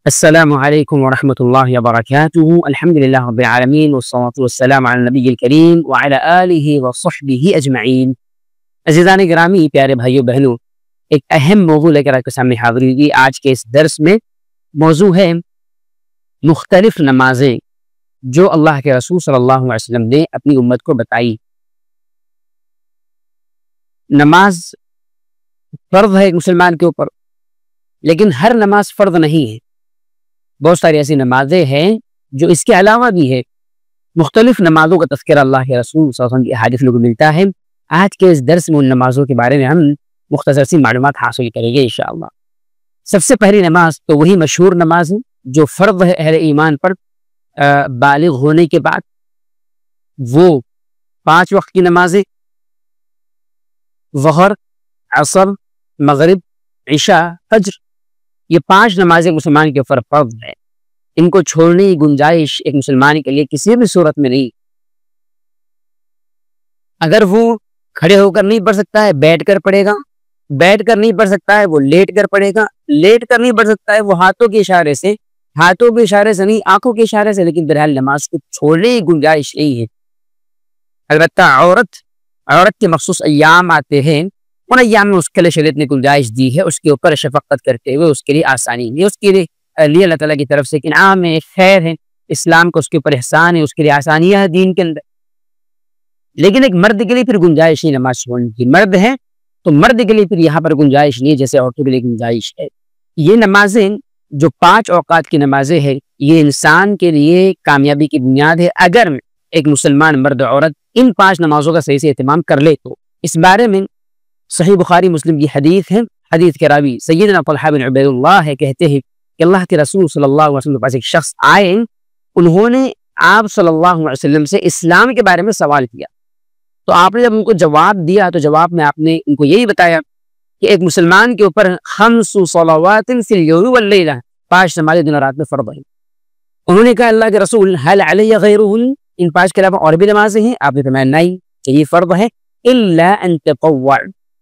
السلام علیکم ورحمۃ اللہ وبرکاتہ۔ الحمدللہ رب العالمین والصلاة والسلام علی النبی الکریم وعلی آلہ وصحبہ اجمعین۔ عزیزان گرامی، پیارے بھائیو بہنوں، ایک اہم موضوع لے کر آپ کے سامنے حاضر ہوئی۔ آج کے اس درس میں موضوع ہے مختلف نمازیں جو اللہ کے رسول صلی اللہ علیہ وسلم نے اپنی امت کو بتائی۔ نماز فرض ہے ایک مسلمان کے اوپر، لیکن ہر نماز فرض نہیں ہے۔ بہت ساری ایسی نمازیں ہیں جو اس کے علاوہ بھی ہے۔ مختلف نمازوں کا تذکرہ اللہ کے رسول صلی اللہ علیہ وسلم کی احادیث میں ملتا ہے۔ آج کے اس درس میں ان نمازوں کے بارے میں ہم مختصر سی معلومات حاصل کریں گے انشاءاللہ۔ سب سے پہلی نماز تو وہی مشہور نماز ہے جو فرض ہے اہل ایمان پر بالغ ہونے کے بعد، وہ 5 وقت کی نمازیں، ظہر، عصر، مغرب، عشاء، فجر، یہ 5 نمازیں مسلمان کے اوپر فرض ہے۔ ان کو چھوڑنے کی گنجائش ایک مسلمان کے لیے کسی بھی صورت میں نہیں۔ اگر وہ کھڑے ہو کر نہیں پڑھ سکتا ہے بیٹھ کر پڑھے گا، بیٹھ کر نہیں پڑھ سکتا ہے وہ لیٹ کر پڑھے گا، لیٹ کر نہیں پڑھ سکتا ہے وہ ہاتھوں کے اشارے سے نہیں، آنکھوں کے اشارے سے، لیکن بہرحال نماز کو چھوڑنے کی گنجائش نہیں ہے۔ البتہ عورت کے مخصوص ایام آتے ہیں، ان ایام میں اس کے لیے شریعت نے گنجائش دی ہے، اس کے اوپر شفقت کرتے ہوئے اس کے لیے آسانی ہے، اس کے لیے اللہ تعالیٰ کی طرف سے ایک انعام ہے، خیر ہے، اسلام کو اس کے اوپر احسان ہے، اس کے لیے آسانیاں ہیں دین کے اندر۔ لیکن ایک مرد کے لیے پھر گنجائش نہیں نماز چھوڑنے کی۔ مرد ہے تو مرد کے لیے پھر یہاں پر گنجائش نہیں ہے جیسے عورتوں کے لیے گنجائش ہے۔ یہ نمازیں جو 5 اوقات کی نمازیں ہیں، یہ انسان کے لیے کامیابی کی بنیاد ہے اگر ایک مسلمان مرد عورت ان 5 نمازوں کا صحیح سے اہتمام کر لے تو۔ اس بارے میں صحیح بخاری مسلم کی حدیث ہے۔ حدیث کے راوی سیدنا طلحہ بن عبید اللہ ہے، کہتے ہیں کہ اللہ کے رسول صلی اللہ علیہ وسلم کے پاس ایک شخص آئے، انہوں نے آپ صلی اللہ علیہ وسلم سے اسلام کے بارے میں سوال کیا، تو آپ نے جب ان کو جواب دیا تو جواب میں آپ نے ان کو یہی بتایا کہ ایک مسلمان کے اوپر 5 صلوات فی اليوم واللیلہ، 5 نمازیں دن اور رات میں فرض ہیں۔ انہوں نے کہا اللہ کے رسول هل علی غیرہن، ان 5 کے علاوہ اور بھی نمازیں ہیں؟ آپ نے فرمایا نہیں، کہ یہ فرض ہے، الا ان تطوع،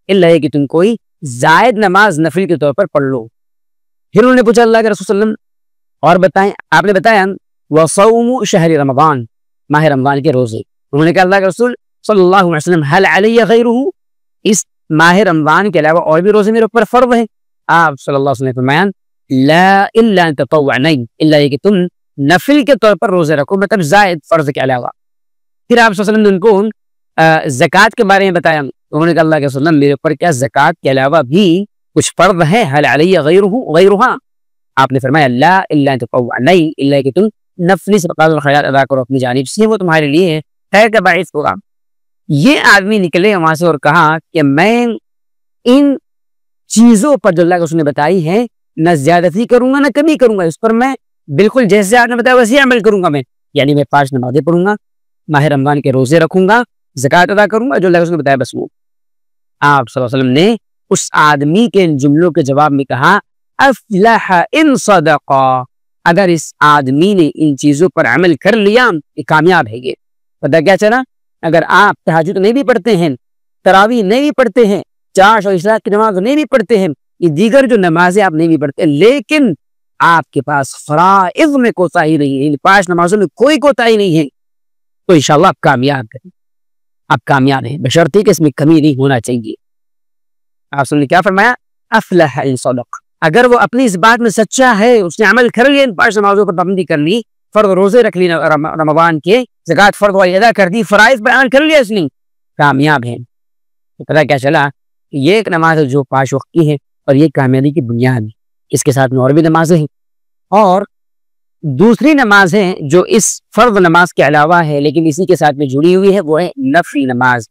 اللہ ہے کہ تم کوئی زائد نماز نفل کے طور پر پڑھ لو۔ پھر انہوں نے پوچھا اللہ کے رسول صلی اللہ علیہ وسلم اور بتائیں، آپ نے بتایا وصوم شہر رمضان، ماہ رمضان کے روزے۔ انہوں نے کہا اللہ کے رسول صلی اللہ علیہ وسلم هل علی غیرہ، اس ماہ رمضان کے علاوہ اور بھی روزے میرے اوپر فرض ہیں؟ آپ صلی اللہ علیہ وسلم نے فرمایا لا الا ان تطوع، نہیں، اللہ ہے کہ تم نفل کے طور پر روزے رکھو، مطلب زائد فرض کے علاوہ۔ پھر آپ صلی اللہ علیہ وسلم نے ان کو زکوٰۃ کے بارے میں بتایا، انہوں نے کہا اللہ کے رسول میرے اوپر کیا زکوٰۃ کے علاوہ بھی کچھ فرض ہے؟ هل علی غیرها، آپ نے فرمایا لا الا ان تطوع، نہیں، اللہ ہے کہ تم نفلی صدقات اور خیرات ادا کرو اپنی جانب سے، وہ تمہارے لیے خیر کا باعث ہوگا۔ یہ آدمی نکلے وہاں سے اور کہا کہ میں ان چیزوں پر جو اللہ کے رسول نے بتائی ہے نہ زیادتی کروں گا نہ کمی کروں گا، اس پر میں بالکل جیسے آپ نے بتایا ویسے عمل کروں گا میں، یعنی میں 5 نمازیں پڑھوں گا، ماہ رمضان کے روزے رکھوں گا، زکوٰۃ ادا کروں گا، جو اللہ کے رسول نے بتایا بس وہ۔ آپ صلی اللہ علیہ وسلم نے اس آدمی کے ان جملوں کے جواب میں کہا افلح ان صدق، اگر اس آدمی نے ان چیزوں پر عمل کر لیا یہ کامیاب ہے۔ یہ پتہ کیا چلا، اگر آپ تہجد نہیں بھی پڑھتے ہیں، تراویح نہیں بھی پڑھتے ہیں، 4 اور عشاء کی نماز نہیں بھی پڑھتے ہیں، یہ دیگر جو نمازیں آپ نہیں بھی پڑھتے، لیکن آپ کے پاس فرائض میں کوتاہی نہیں ہے، 5 نمازوں میں کوئی کوتاہی نہیں ہے، تو انشاءاللہ آپ کامیاب ہیں، آپ کامیاب ہیں، بشرطے کہ اس میں کمی نہیں ہونا چاہیے۔ آپ نے کیا فرمایا افلح ان صدق، اگر وہ اپنی اس بات میں سچا ہے، اس نے عمل کر لیا، ان 5 نمازوں پر پابندی کر لی، فرض روزے رکھ لی رمضان کے، زکوٰۃ فرض والی ادا کر دی، فرائض پر عمل کر لیا اس نے، کامیاب ہے۔ تو پتہ کیا چلا کہ یہ ایک نماز ہے جو 5 وقت کی ہے اور یہ کامیابی کی بنیاد ہے۔ اس کے ساتھ میں اور بھی نمازیں ہیں، اور دوسری نماز ہے جو اس فرض نماز کے علاوہ ہے لیکن اسی کے ساتھ میں جڑی ہوئی ہے، وہ ہے نفل نماز۔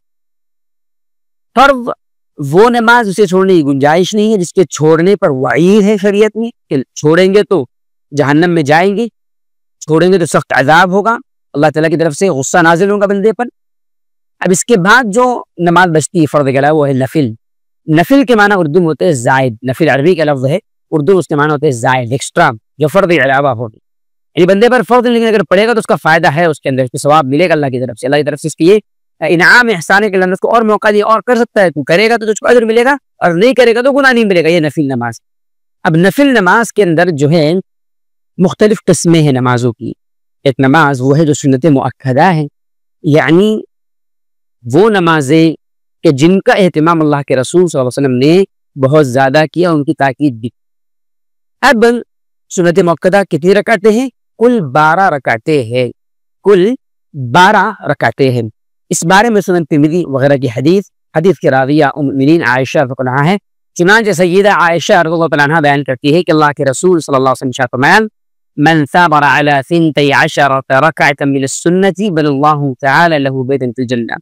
فرض وہ نماز اسے چھوڑنے کی گنجائش نہیں ہے، جس کے چھوڑنے پر وعید ہے شریعت میں کہ چھوڑیں گے تو جہنم میں جائیں گے، چھوڑیں گے تو سخت عذاب ہوگا، اللہ تعالیٰ کی طرف سے غصہ نازل ہوگا بندے پر۔ اب اس کے بعد جو نماز بچتی ہے فرض کے علاوہ وہ ہے نفل۔ نفل کے معنی اردو میں ہوتے ہیں زائد، نفل عربی کا لفظ ہے، اردو اس کے معنی ہوتے ہیں زائد، ایکسٹرا، جو فرض کے علاوہ ہوگی، یعنی بندے پر فرض نہیں، لیکن اگر پڑھے گا تو اس کا فائدہ ہے، اس کے اندر اس کو ثواب ملے گا اللہ کی طرف سے، اللہ کی طرف سے اس کی یہ انعام احسان کے اندر اس کو اور موقع دیا اور کر سکتا ہے، تو کرے گا تو تجھ کو اجر ملے گا اور نہیں کرے گا تو گناہ نہیں ملے گا، یہ نفل نماز۔ اب نفل نماز کے اندر جو ہے مختلف قسمیں ہیں نمازوں کی. ایک نماز وہ ہے جو سنت مؤکدہ ہے، یعنی وہ نمازیں کہ جن کا اہتمام اللہ کے رسول صلی اللہ علیہ وسلم نے بہت زیادہ کیا، ان کی تاکید بھی. اب سنت مؤکدہ کتنی رکعتیں ہیں؟ کل 12 رکعتیں ہیں. کل 12 رکعتیں ہیں. اس بارے میں سنن ترمذی وغیرہ کی حدیث کے راویہ ام المؤمنین عائشہ رضی اللہ عنہا ہے. چنانچہ سیدہ عائشہ رضی اللہ عنہا بیان کرتی ہے کہ اللہ کے رسول صلی اللہ علیہ وسلم فرمایا من ثابر على 12 ركعة من السنة بل الله تعالى له بيتا في الجنة.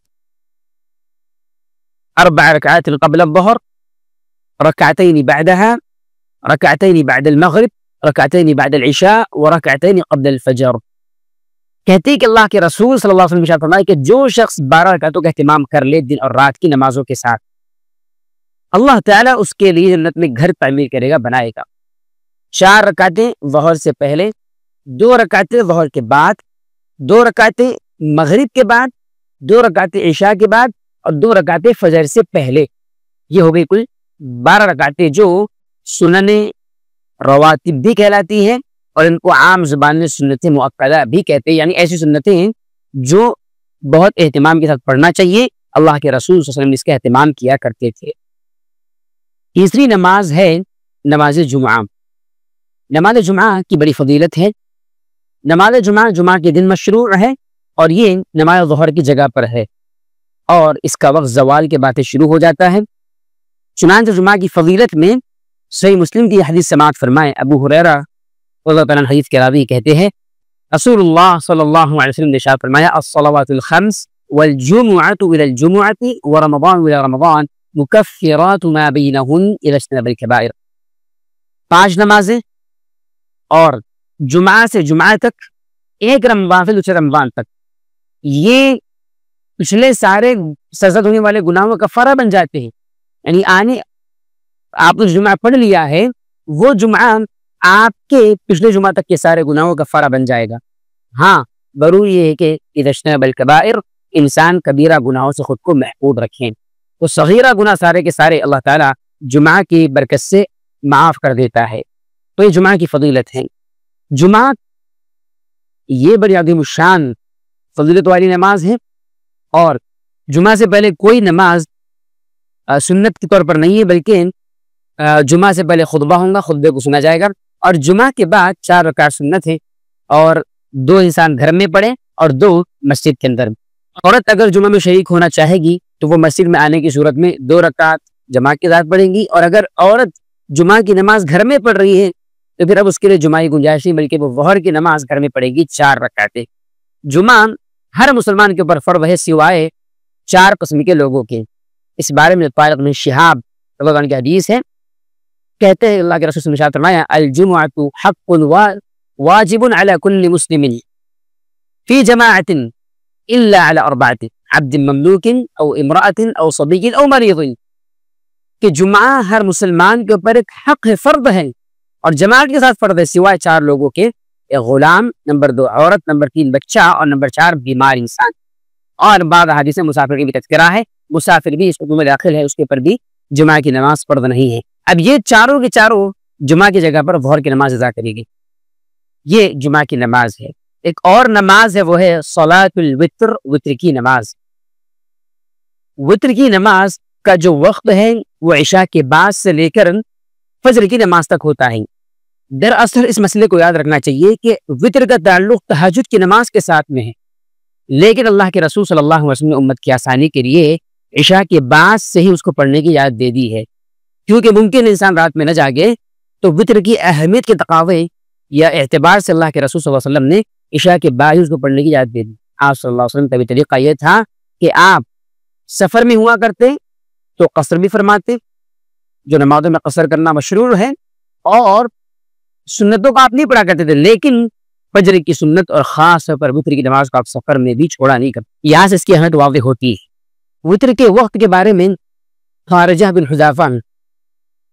4 ركعات قبل الظهر، ركعتين بعدها، ركعتين بعد المغرب، ركعتين بعد العشاء، وركعتين قبل الفجر. کہتے ہیں کہ اللہ کے رسول صلی اللہ علیہ وسلم ارشاد فرمائے کہ جو شخص 12 رکعتوں کا اہتمام کر لے دن اور رات کی نمازوں کے ساتھ، اللہ تعالیٰ اس کے لیے جنت میں گھر تعمیر کرے گا، بنائے گا. 4 رکعتیں ظہر سے پہلے، 2 رکعتیں ظہر کے بعد، 2 رکعتیں مغرب کے بعد، 2 رکعتیں عشاء کے بعد، اور 2 رکعتیں فجر سے پہلے. یہ ہو گئی کل 12 رکعتیں جو سنن رواتب بھی کہلاتی ہیں، اور ان کو عام زبان میں سنت مؤکدہ بھی کہتے ہیں. یعنی ایسی سنتیں ہیں جو بہت اہتمام کے ساتھ پڑھنا چاہیے. اللہ کے رسول صلی اللہ علیہ وسلم اس کا اہتمام کیا کرتے تھے. تیسری نماز ہے نماز جمعہ. نماز جمعہ کی بڑی فضیلت ہے. نماز جمعہ کے دن مشروع ہے، اور یہ نماز ظہر کی جگہ پر ہے، اور اس کا وقت زوال کے بعد شروع ہو جاتا ہے. چنانچہ جمعہ کی فضیلت میں صحیح مسلم کی حدیث سماعت فرمائے. ابو ہریرہ رضی اللہ عنہ حدیث کے راوی کہتے ہیں رسول اللہ صلی اللہ علیہ وسلم نے ارشاد فرمایا الصلوات الخمس والجمعة إلى الجمعة ورمضان إلى رمضان مكفرات ما بينهن إذا اجتنب الكبائر. 5 نمازیں اور جمعہ سے جمعہ تک، ایک رمضان سے دوسرے رمضان تک، یہ پچھلے سارے سزا ہونے والے گناہوں کا کفارہ بن جاتے ہیں. یعنی آپ نے جمعہ پڑھ لیا ہے، وہ جمعہ آپ کے پچھلے جمعہ تک کے سارے گناہوں کا کفارہ بن جائے گا. ہاں، ضروری یہ ہے کہ اذا اجتنب الکبائر، انسان کبیرہ گناہوں سے خود کو محفوظ رکھیں. تو صغیرہ گناہ سارے کے سارے اللہ تعالیٰ جمعہ کی برکت سے معاف کر دیتا ہے. تو یہ جمعہ کی فضیلت ہے. جمعہ یہ بڑی عظیم الشان فضیلت والی نماز ہے، اور جمعہ سے پہلے کوئی نماز سنت کے طور پر نہیں ہے، بلکہ جمعہ سے پہلے خطبہ ہوگا، خطبے کو سنا جائے گا، اور جمعہ کے بعد 4 رکعت سنت ہے، اور 2 انسان گھر میں پڑھے اور 2 مسجد کے اندر. عورت اگر جمعہ میں شریک ہونا چاہے گی تو وہ مسجد میں آنے کی صورت میں 2 رکعت جماعت کے ساتھ پڑھیں گی، اور اگر عورت جمعہ کی نماز گھر میں پڑھ رہی ہے تو پھر اب اس کے لیے جمعہ کی گنجائش نہیں، بلکہ وہ ظہر کی نماز گھر میں پڑھے گی 4 رکعتیں. جمعہ ہر مسلمان کے اوپر فرض ہے سوائے 4 قسم کے لوگوں کے. اس بارے میں طارق بن شہاب رضی اللہ عنہ کی حدیث ہے. کہتے ہیں اللہ کے رسول صلی اللہ علیہ وسلم نے فرمایا الجمعۃ حق واجب علی کل مسلم فی جماعۃ الا علی 4 عبد مملوک او امرأۃ او صبی او مریض. کہ جمعہ ہر مسلمان کے اوپر ایک حق ہے، فرض ہے، اور جماعت کے ساتھ فرض ہے سوائے 4 لوگوں کے. ایک غلام، نمبر 2 عورت، نمبر 3 بچہ، اور نمبر 4 بیمار انسان. اور بعض حدیث میں مسافر کی بھی تذکرہ ہے، مسافر بھی اس حکم میں داخل ہے، اس کے پر بھی جمعہ کی نماز فرض نہیں ہے. اب یہ چاروں کے چاروں جمعہ کی جگہ پر ظہر کی نماز ادا کرے گی. یہ جمعہ کی نماز ہے. ایک اور نماز ہے، وہ ہے صلاۃ الوتر، وتر کی نماز. وتر کی نماز کا جو وقت ہے وہ عشاء کے بعد سے لے کر فجر کی نماز تک ہوتا ہے. دراصل اس مسئلے کو یاد رکھنا چاہیے کہ وتر کا تعلق تہجد کی نماز کے ساتھ میں ہے، لیکن اللہ کے رسول صلی اللہ علیہ وسلم نے امت کی آسانی کے لیے عشاء کے بعد سے ہی اس کو پڑھنے کی اجازت دے دی ہے، کیونکہ ممکن انسان رات میں نہ جاگے. تو وتر کی اہمیت کے تقاضے یا اعتبار سے اللہ کے رسول صلی اللہ علیہ وسلم نے عشاء کے بعد ہی اس کو پڑھنے کی اجازت دے دی. آپ صلی اللہ علیہ وسلم کا بھی طریقہ یہ تھا کہ آپ سفر میں ہوا کرتے تو قصر بھی فرماتے، جو نمازوں میں قصر کرنا مشروع ہے، اور سنتوں کو آپ نہیں پڑھا کرتے تھے، لیکن فجر کی سنت اور خاص طور پر وتر کی نماز کو آپ سفر میں بھی چھوڑا نہیں کرتے. یہاں سے اس کی اہمیت واضح ہوتی ہے. وتر کے وقت کے بارے میں خارجہ بن حذافہ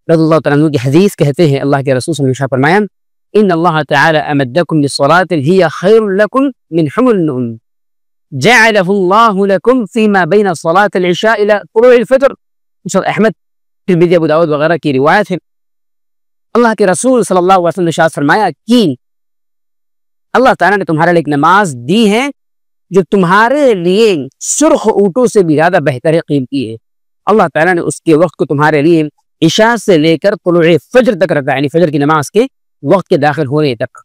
رضی اللہ تعالیٰ عنہ کی حدیث کہتے ہیں اللہ کے رسول صلی اللہ علیہ وسلم فرمایا ان اللہ تعالی امدکم بالصلاة ہی خیر لکم من حمل النعم جعلہ اللہ لکم فیما بین صلاة العشاء الى طلوع الفجر. احمد ترمذی ابو داؤد وغیرہ کی روایت ہے. اللہ کے رسول صلی اللہ علیہ وسلم نے ارشاد فرمایا کہ اللہ تعالیٰ نے تمہارے لیے ایک نماز دی ہے جو تمہارے لیے سرخ اونٹوں سے بھی زیادہ بہتر ہے، قیمتی ہے۔ اللہ تعالیٰ نے اس کے وقت کو تمہارے لیے عشاء سے لے کر طلوع فجر تک رکھا، یعنی فجر کی نماز کے وقت کے داخل ہونے تک۔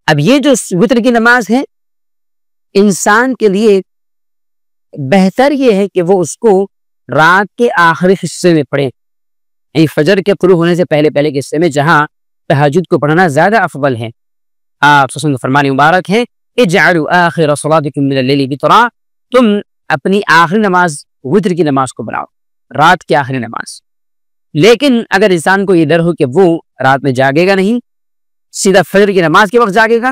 اب یہ جو وتر کی نماز ہے، انسان کے لیے بہتر یہ ہے کہ وہ اس کو رات کے آخری حصے میں پڑھے، یعنی فجر کے طلوع ہونے سے پہلے کے حصے میں، جہاں تہجد کو پڑھنا زیادہ افضل ہے۔ آپ صلی اللہ علیہ وسلم کا فرمان مبارک ہے، اجعلوا آخر صلاتکم من اللیل وطرا، تم اپنی آخری نماز وتر کی نماز کو بناؤ، رات کی آخری نماز۔ لیکن اگر انسان کو یہ ڈر ہو کہ وہ رات میں جاگے گا نہیں، سیدھا فجر کی نماز کے وقت جاگے گا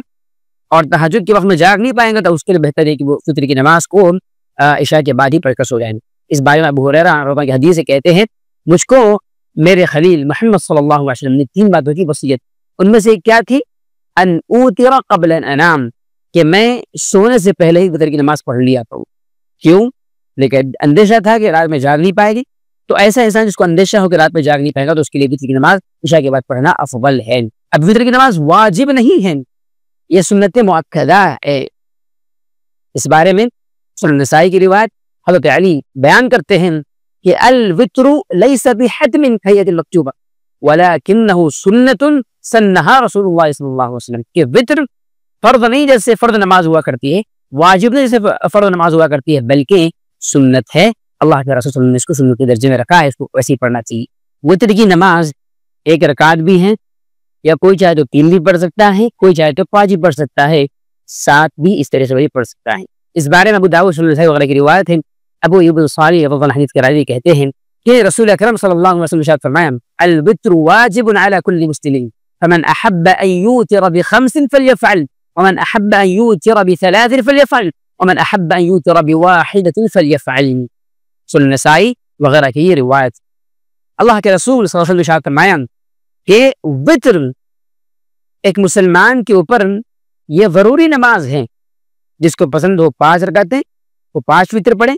اور تہجد کے وقت میں جاگ نہیں پائیں گا، تو اس کے لیے بہتر ہے کہ وہ فطر کی نماز کو عشاء کے بعد ہی پڑھ کر سو جائیں۔ اس بارے میں ابو ہریرہ رضی اللہ عنہ کی حدیث سے کہتے ہیں، مجھ کو میرے خلیل محمد صلی اللہ علیہ وسلم نے 3 باتوں کی وصیت، ان میں سے ایک کیا تھی؟ ان اوتر قبل ان انام، کہ میں سونے سے پہلے ہی وتر کی نماز پڑھ لیا کروں۔ کیوں؟ لیکن اندیشہ تھا کہ رات میں جاگ نہیں پائے گی، تو ایسا انسان جس کو اندیشہ ہو کہ رات میں جاگ نہیں پائے گا، تو اس کے لیے وتر کی نماز عشاء کے بعد پڑھنا افضل ہے۔ اب وتر کی نماز واجب نہیں ہے، یہ سنت مؤکدہ ہے۔ اس بارے میں سنن نسائی کی روایت حضرت علی بیان کرتے ہیں کہ الوتر لیس بحتم کہیت المکتوبہ ولکنہ سنت سنہا رسول اللہ صلی اللہ علیہ وسلم، کہ وتر فرض نہیں جیسے فرض نماز ہوا کرتی ہے، واجب نہیں جیسے فرض نماز ہوا کرتی ہے، بلکہ سنت ہے۔ اللہ کے رسول صلی اللہ علیہ وسلم نے اس کو سنت کے درجے میں رکھا ہے، اس کو ویسے ہی پڑھنا چاہیے۔ وتر کی نماز 1 رکعت بھی ہے، یا کوئی چاہے تو 3 بھی پڑھ سکتا ہے، کوئی چاہے تو 5 بھی پڑھ سکتا ہے، 7 بھی اس طرح سے پڑھ سکتا ہے۔ اس بارے میں ابو داؤد سنن نسائی وغیرہ کی روایت ہے، ابو ایوب الصالح رضی اللہ عنہ حدیث کے راوی کہتے ہیں کہ رسول اکرم صلی اللہ علیہ وسلم ارشاد فرمایا، الوتر واجب علی کل مسلم فمن احب ان یوتر ب5 فلیفعل ومن احب ان یوتر ب3 فلیفعل ومن احب ان یوتر ب1 فلیفعل۔ سنن نسائی وغیرہ کی یہ روایت۔ اللہ کے رسول صلی اللہ علیہ وسلم ارشاد فرمایا کہ وتر ایک مسلمان کے اوپر یہ ضروری نماز ہے، جس کو پسند ہو 5 رکعتیں وہ 5 وتر پڑھیں،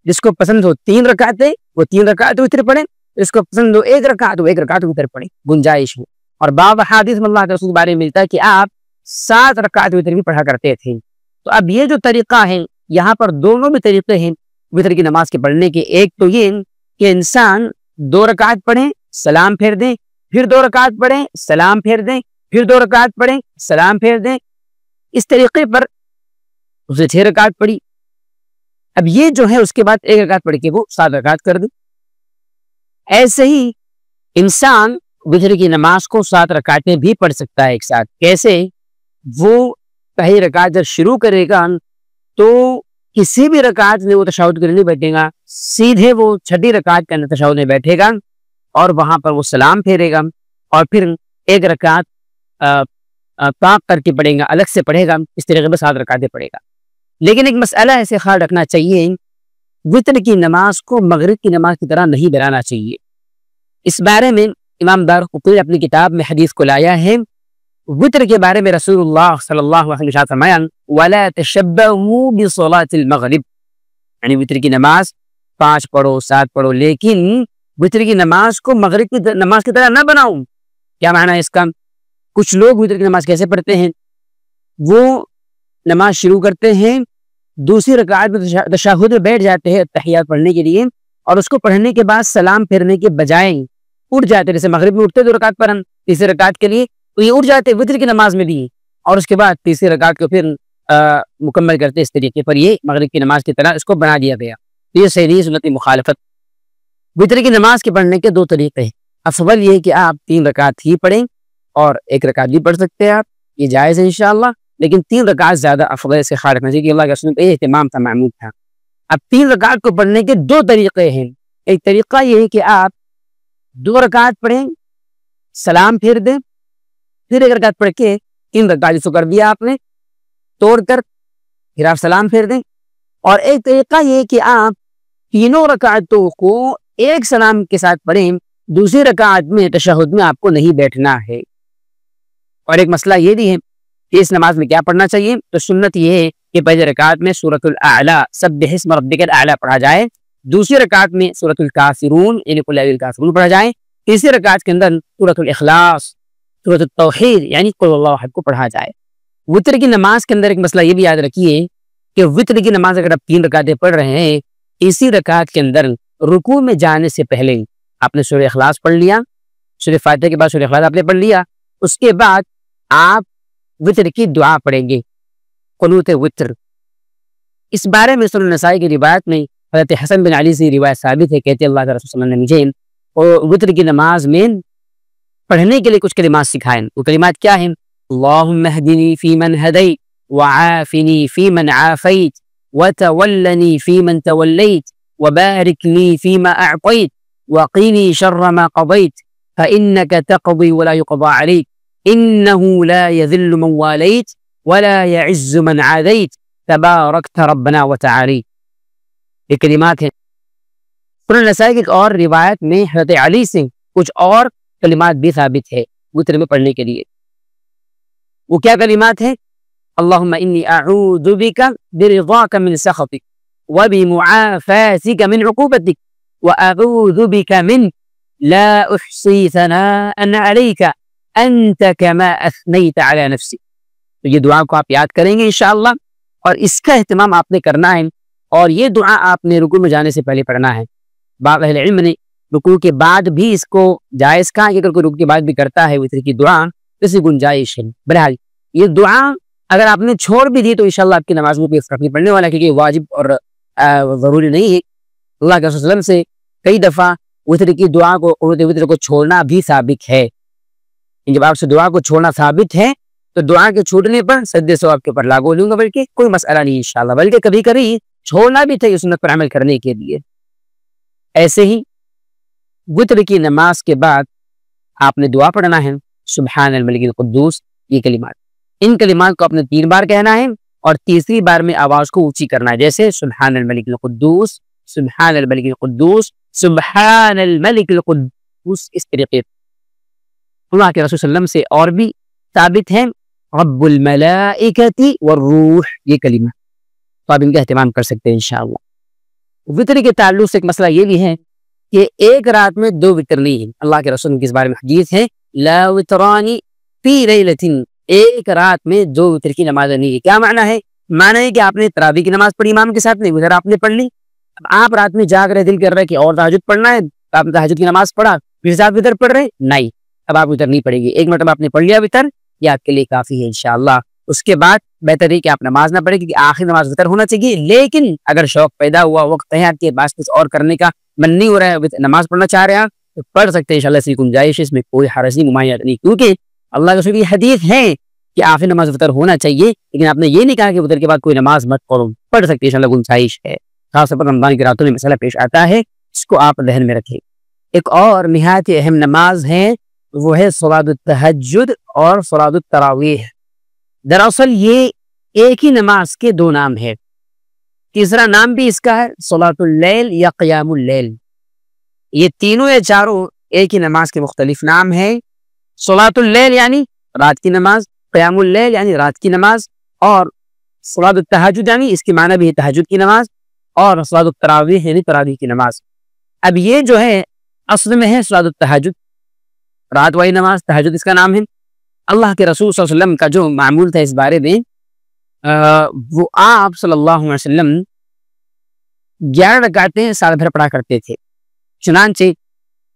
جس کو پسند ہو 3 رکعتیں وہ 3 رکعت وتر پڑھیں، جس کو پسند ہو 1 رکعت وہ 1 رکعت وتر پڑھیں، گنجائش ہے۔ اور بعض حدیث میں اللہ کے رسول کے بارے میں ملتا ہے کہ آپ 7 رکعت وتر بھی پڑھا کرتے تھے۔ تو اب یہ جو طریقہ ہے، یہاں پر دونوں بھی طریقے ہیں وتر کی نماز کے پڑھنے کے۔ ایک تو یہ کہ انسان 2 رکعت پڑھیں سلام پھیر دیں، پھر 2 رکعت پڑھیں سلام پھیر دیں، پھر 2 رکعت پڑھیں سلام پھیر دیں، اس طریقے پر اسے 6 رکعت پڑھی۔ اب یہ جو ہے اس کے بعد 1 رکعت پڑھ کے وہ 7 رکعت کر دیں۔ ایسے ہی انسان وتر کی نماز کو 7 رکعتیں بھی پڑھ سکتا ہے ایک ساتھ۔ کیسے؟ وہ پہلی رکعت جب شروع کرے گا تو کسی بھی رکعت میں وہ تشہد کے لیے نہیں بیٹھے گا، سیدھے وہ 6ٹھی رکعت کے اندر تشہد میں بیٹھے گا اور وہاں پر وہ سلام پھیرے گا اور پھر 1 رکعت طاق کر کے پڑھے گا، الگ سے پڑھے گا، اس طریقے سے 7 رکعتیں پڑھے گا۔ لیکن ایک مسئلہ ایسے خیال رکھنا چاہیے، وتر کی نماز کو مغرب کی نماز کی طرح نہیں بنانا چاہیے۔ اس بارے میں امام دارقطنی نے اپنی کتاب میں حدیث کو لایا ہے۔ وتر کے بارے میں رسول اللہ صلی اللہ علیہ وسلم نے فرمایا وَلَا تَشَبَّهُ بِصَلَاةِ الْمَغْرِبِ، یعنی وتر کی نماز 5 پڑھو 7 پڑھو، لیکن وتر کی نماز کو مغرب کی نماز کی طرح نہ بناؤ۔ کیا معنی ہے اس کا؟ کچھ لوگ وتر کی نماز کیسے پڑھتے ہیں، وہ نماز شروع کرتے ہیں، دوسری رکعت میں تشہد میں بیٹھ جاتے ہیں تحیات پڑھنے کے لیے، اور اس کو پڑھنے کے بعد سلام پھیرنے کے بجائے اٹھ جاتے، جیسے مغرب میں اٹھتے 2 رکعت پر ہم تیسری رکعت کے لیے، تو یہ اٹھ جاتے وتر کی نماز میں بھی، اور اس کے بعد تیسری رکعت کو پھر مکمل کرتے۔ اس طریقے پر یہ مغرب کی نماز کی طرح اس کو بنا دیا گیا، یہ صحیح سنتی مخالفت۔ وتر کی نماز کے پڑھنے کے 2 طریقے ہیں۔ افضل یہ کہ آپ 3 رکعت ہی پڑھیں اور 1 رکعت بھی پڑھ سکتے ہیں آپ، یہ جائز ہے انشاءاللہ، لیکن 3 رکعت زیادہ افضل سے خیال رکھنا چاہیے کہ اللہ کے رسول کا یہ اہتمام تھا، معمول تھا۔ اب 3 رکعت کو پڑھنے کے 2 طریقے ہیں۔ ایک طریقہ یہ ہے کہ آپ 2 رکعت پڑھیں سلام پھیر دیں، پھر 1 رکعت پڑھ کے 3 رکعت جس کو کر دیا آپ نے توڑ کر پھر آپ سلام پھیر دیں۔ اور ایک طریقہ یہ کہ آپ 3 رکعتوں کو ایک سلام کے ساتھ پڑھیں، دوسری رکعت میں تشہد میں آپ کو نہیں بیٹھنا ہے۔ اور ایک مسئلہ یہ بھی ہے کہ اس نماز میں کیا پڑھنا چاہیے، تو سنت یہ ہے کہ پہلی رکعت میں سورۃ الاعلیٰ سبح اسم ربک الاعلیٰ پڑھا جائے، دوسری رکعت میں سورۃ الکافرون یعنی قل اعوذ بالکافرون پڑھا جائے، تیسری رکعت کے اندر سورۃ الاخلاص سورۃ التوحید یعنی قل اللہ احد کو پڑھا جائے۔ وتر کی نماز کے اندر ایک مسئلہ یہ بھی یاد رکھیے کہ وتر کی نماز اگر آپ 3 رکعتیں پڑھ رہے ہیں، اسی رکعت کے اندر رکوع میں جانے سے پہلے آپ نے سورہ اخلاص پڑھ لیا، سورہ فاتحہ کے بعد سورہ اخلاص آپ نے پڑھ لیا، اس کے بعد آپ وتر کی دعا پڑھیں گے، قنوت وتر۔ اس بارے میں سنن نسائی کی روایت میں حضرت حسن بن علی سے روایت ثابت ہے، کہتے ہیں اللہ کے رسول صلی اللہ علیہ وسلم نے مجھے وتر کی نماز میں پڑھنے کے لیے کچھ کلمات سکھائیں۔ وہ کلمات کیا ہیں؟ اللہم اہدنی فی من ہدیت وعافنی فی من عافیت وتولنی فی من تولیت وبارک لی فیما اعطیت وقینی شر ما قضیت فإنک تقضی ولا یقضى علیک انہ لا یذل من والیت ولا یعز من عادیت تبارکت ربنا وتعالی۔ یہ کلمات ہیں۔ سنن نسائی کی ایک اور روایت میں حضرت علی سے کچھ اور کلمات بھی ثابت ہے وتر میں پڑھنے کے لیے۔ وہ کیا کلمات ہیں؟ اللہم انی اعوذ بک برضاک من سخطک وبمعافاتک من عقوبتک واعوذ بک من لا احصی ثناء علیک انت کما اثنیت علی نفسک۔ تو یہ دعا کو آپ یاد کریں گے انشاءاللہ، اور اس کا اہتمام آپ نے کرنا ہے، اور یہ دعا آپ نے رکوع میں جانے سے پہلے پڑھنا ہے۔ بعض اہل علم نے رکوع کے بعد بھی اس کو جائز کہا کہ اگر کوئی رکوع کے بعد بھی کرتا ہے وتر کی دعا تو اس کی گنجائش ہے۔ بہرحال یہ دعا اگر آپ نے چھوڑ بھی دی تو انشاءاللہ آپ کی نماز میں کوئی فرق نہیں پڑنے والا، کیونکہ یہ واجب اور ضروری نہیں ہے۔ اللہ کے رسول صلی اللہ علیہ وسلم سے کئی دفعہ وتر کی دعا کو، قنوت وتر کو چھوڑنا بھی ثابت ہے۔ جب آپ سے دعا کو چھوڑنا ثابت ہے تو دعا کے چھوٹنے پر سجدے ثواب کے اوپر لاگو لوں گا، بلکہ کوئی مسئلہ نہیں انشاءاللہ، بلکہ کبھی کبھی چھوڑنا بھی تھا سنت پر عمل کرنے کے لیے۔ ایسے ہی وتر کی نماز کے بعد آپ نے دعا پڑھنا ہے، سبحان الملک القدوس، یہ کلمات، ان کلمات کو آپ نے 3 بار کہنا ہے، اور تیسری بار میں آواز کو اونچی کرنا ہے، جیسے سبحان الملک القدوس، سبحان الملک القدوس، سبحان الملک القدوس، اس طریقے اللہ کے رسول صلی اللہ علیہ وسلم سے اور بھی ثابت ہے، رب الملائکۃ والروح، یہ کلمہ تو آپ ان کا اہتمام کر سکتے ہیں انشاءاللہ۔ وتر کے تعلق سے ایک مسئلہ یہ بھی ہے کہ ایک رات میں 2 وتر نہیں ہے۔ اللہ کے رسول کی اس بارے میں حدیث ہے، لا وترانی فی لیلۃ، ایک رات میں 2 وتر کی نماز نہیں ہے۔ کیا معنی ہے؟ معنی ہے کہ آپ نے تراویح کی نماز پڑھی امام کے ساتھ، نہیں وتر آپ نے پڑھ لی، اب آپ رات میں جاگ رہے، دل کر رہے کہ اور تہجد پڑھنا ہے، آپ نے تہجد کی نماز پڑھا، پھر سے آپ وتر پڑھ رہے، نہیں، اب آپ وتر نہیں پڑھیں گے، ایک مرتبہ آپ نے پڑھ لیا وتر، یہ آپ کے لیے کافی ہے انشاءاللہ۔ اس کے بعد بہتر ہے کہ آپ نماز نہ پڑھیں، کیونکہ آخری نماز وتر ہونا چاہیے، لیکن اگر شوق پیدا ہوا، وقت ہے آپ کے پاس، کچھ اور کرنے کا من نہیں ہو رہا ہے، نماز پڑھنا چاہ رہے ہیں آپ، تو پڑھ سکتے ہیں انشاءاللہ، اس کی گنجائش، اس میں کوئی حرج نہیں، ممانعت نہیں، کیونکہ اللہ کے رسول کی حدیث ہے کہ آخری نماز وتر ہونا چاہیے، لیکن آپ نے یہ نہیں کہا کہ وتر کے بعد کوئی نماز مت پڑھو، پڑھ سکتے ہیں انشاءاللہ، گنجائش ہے۔ خاص طور پر رمضان کی راتوں میں مسئلہ پیش آتا ہے، اس کو آپ ذہن میں رکھیں۔ ایک اور نہایت اہم نماز ہے، وہ ہے صلاۃ التہجد اور صلاۃ التراویح۔ دراصل یہ ایک ہی نماز کے 2 نام ہے، تیسرا نام بھی اس کا ہے صلاۃ اللیل یا قیام اللیل، یہ تینوں یا چاروں ایک ہی نماز کے مختلف نام ہیں۔ صلاۃ اللیل یعنی رات کی نماز، قیام اللیل یعنی رات کی نماز، اور صلاۃ التہجد یعنی اس کی معنی بھی ہے تہجد کی نماز، اور صلاۃ التراویح یعنی تراویح کی نماز۔ اب یہ جو ہے اصل میں ہے صلاۃ التہجد، رات والی نماز، تہجد اس کا نام ہے۔ اللہ کے رسول صلی اللہ علیہ وسلم کا جو معمول تھا اس بارے میں، وہ آپ صلی اللہ علیہ وسلم 11 رکعتیں سال بھر پڑھا کرتے تھے۔ چنانچہ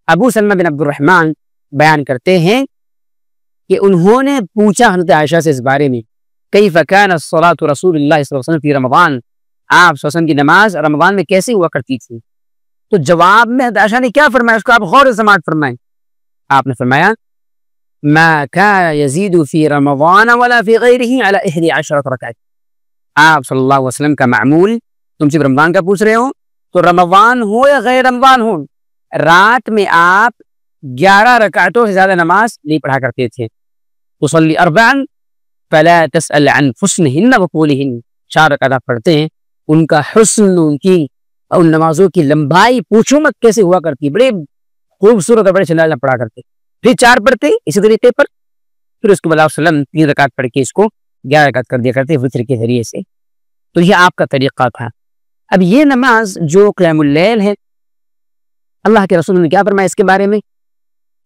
ابو سلمہ بن عبد الرحمن بیان کرتے ہیں کہ انہوں نے پوچھا حضرت عائشہ سے اس بارے میں، کیف کان صلاۃ رسول اللہ صلی اللہ علیہ وسلم فی رمضان، آپ صلی اللہ علیہ وسلم کی نماز رمضان میں کیسے ہوا کرتی تھی؟ تو جواب میں حضرت عائشہ نے کیا فرمایا، اس کو آپ غور سے سماعت فرمائیں۔ آپ نے فرمایا، ما كان يزيد في رمضان ولا في غيره على 11 ركعة۔ آپ صلی اللہ علیہ وسلم کا معمول، تم صرف رمضان کا پوچھ رہے ہو تو رمضان ہو یا غیر رمضان ہو، رات میں آپ 11 رکعتوں سے زیادہ نماز نہیں پڑھا کرتے تھے۔ تصلی 4 فلا تسأل عن حسنهن وطولهن، 4 رکعت آپ پڑھتے ہیں، ان کا حسن، ان نمازوں کی لمبائی پوچھو مت کیسے ہوا کرتی، بڑے خوبصورت اور بڑے چندہ پڑھا کرتے، پھر 4 پڑھتے اسی طریقے پر، پھر اس کے بعد وسلم 3 رکعت پڑھ کے اس کو 11 رکعت کر دیا کرتے وتر کے ذریعے سے۔ تو یہ آپ کا طریقہ تھا۔ اب یہ نماز جو قیام اللیل ہے، اللہ کے رسول نے کیا فرمایا اس کے بارے میں؟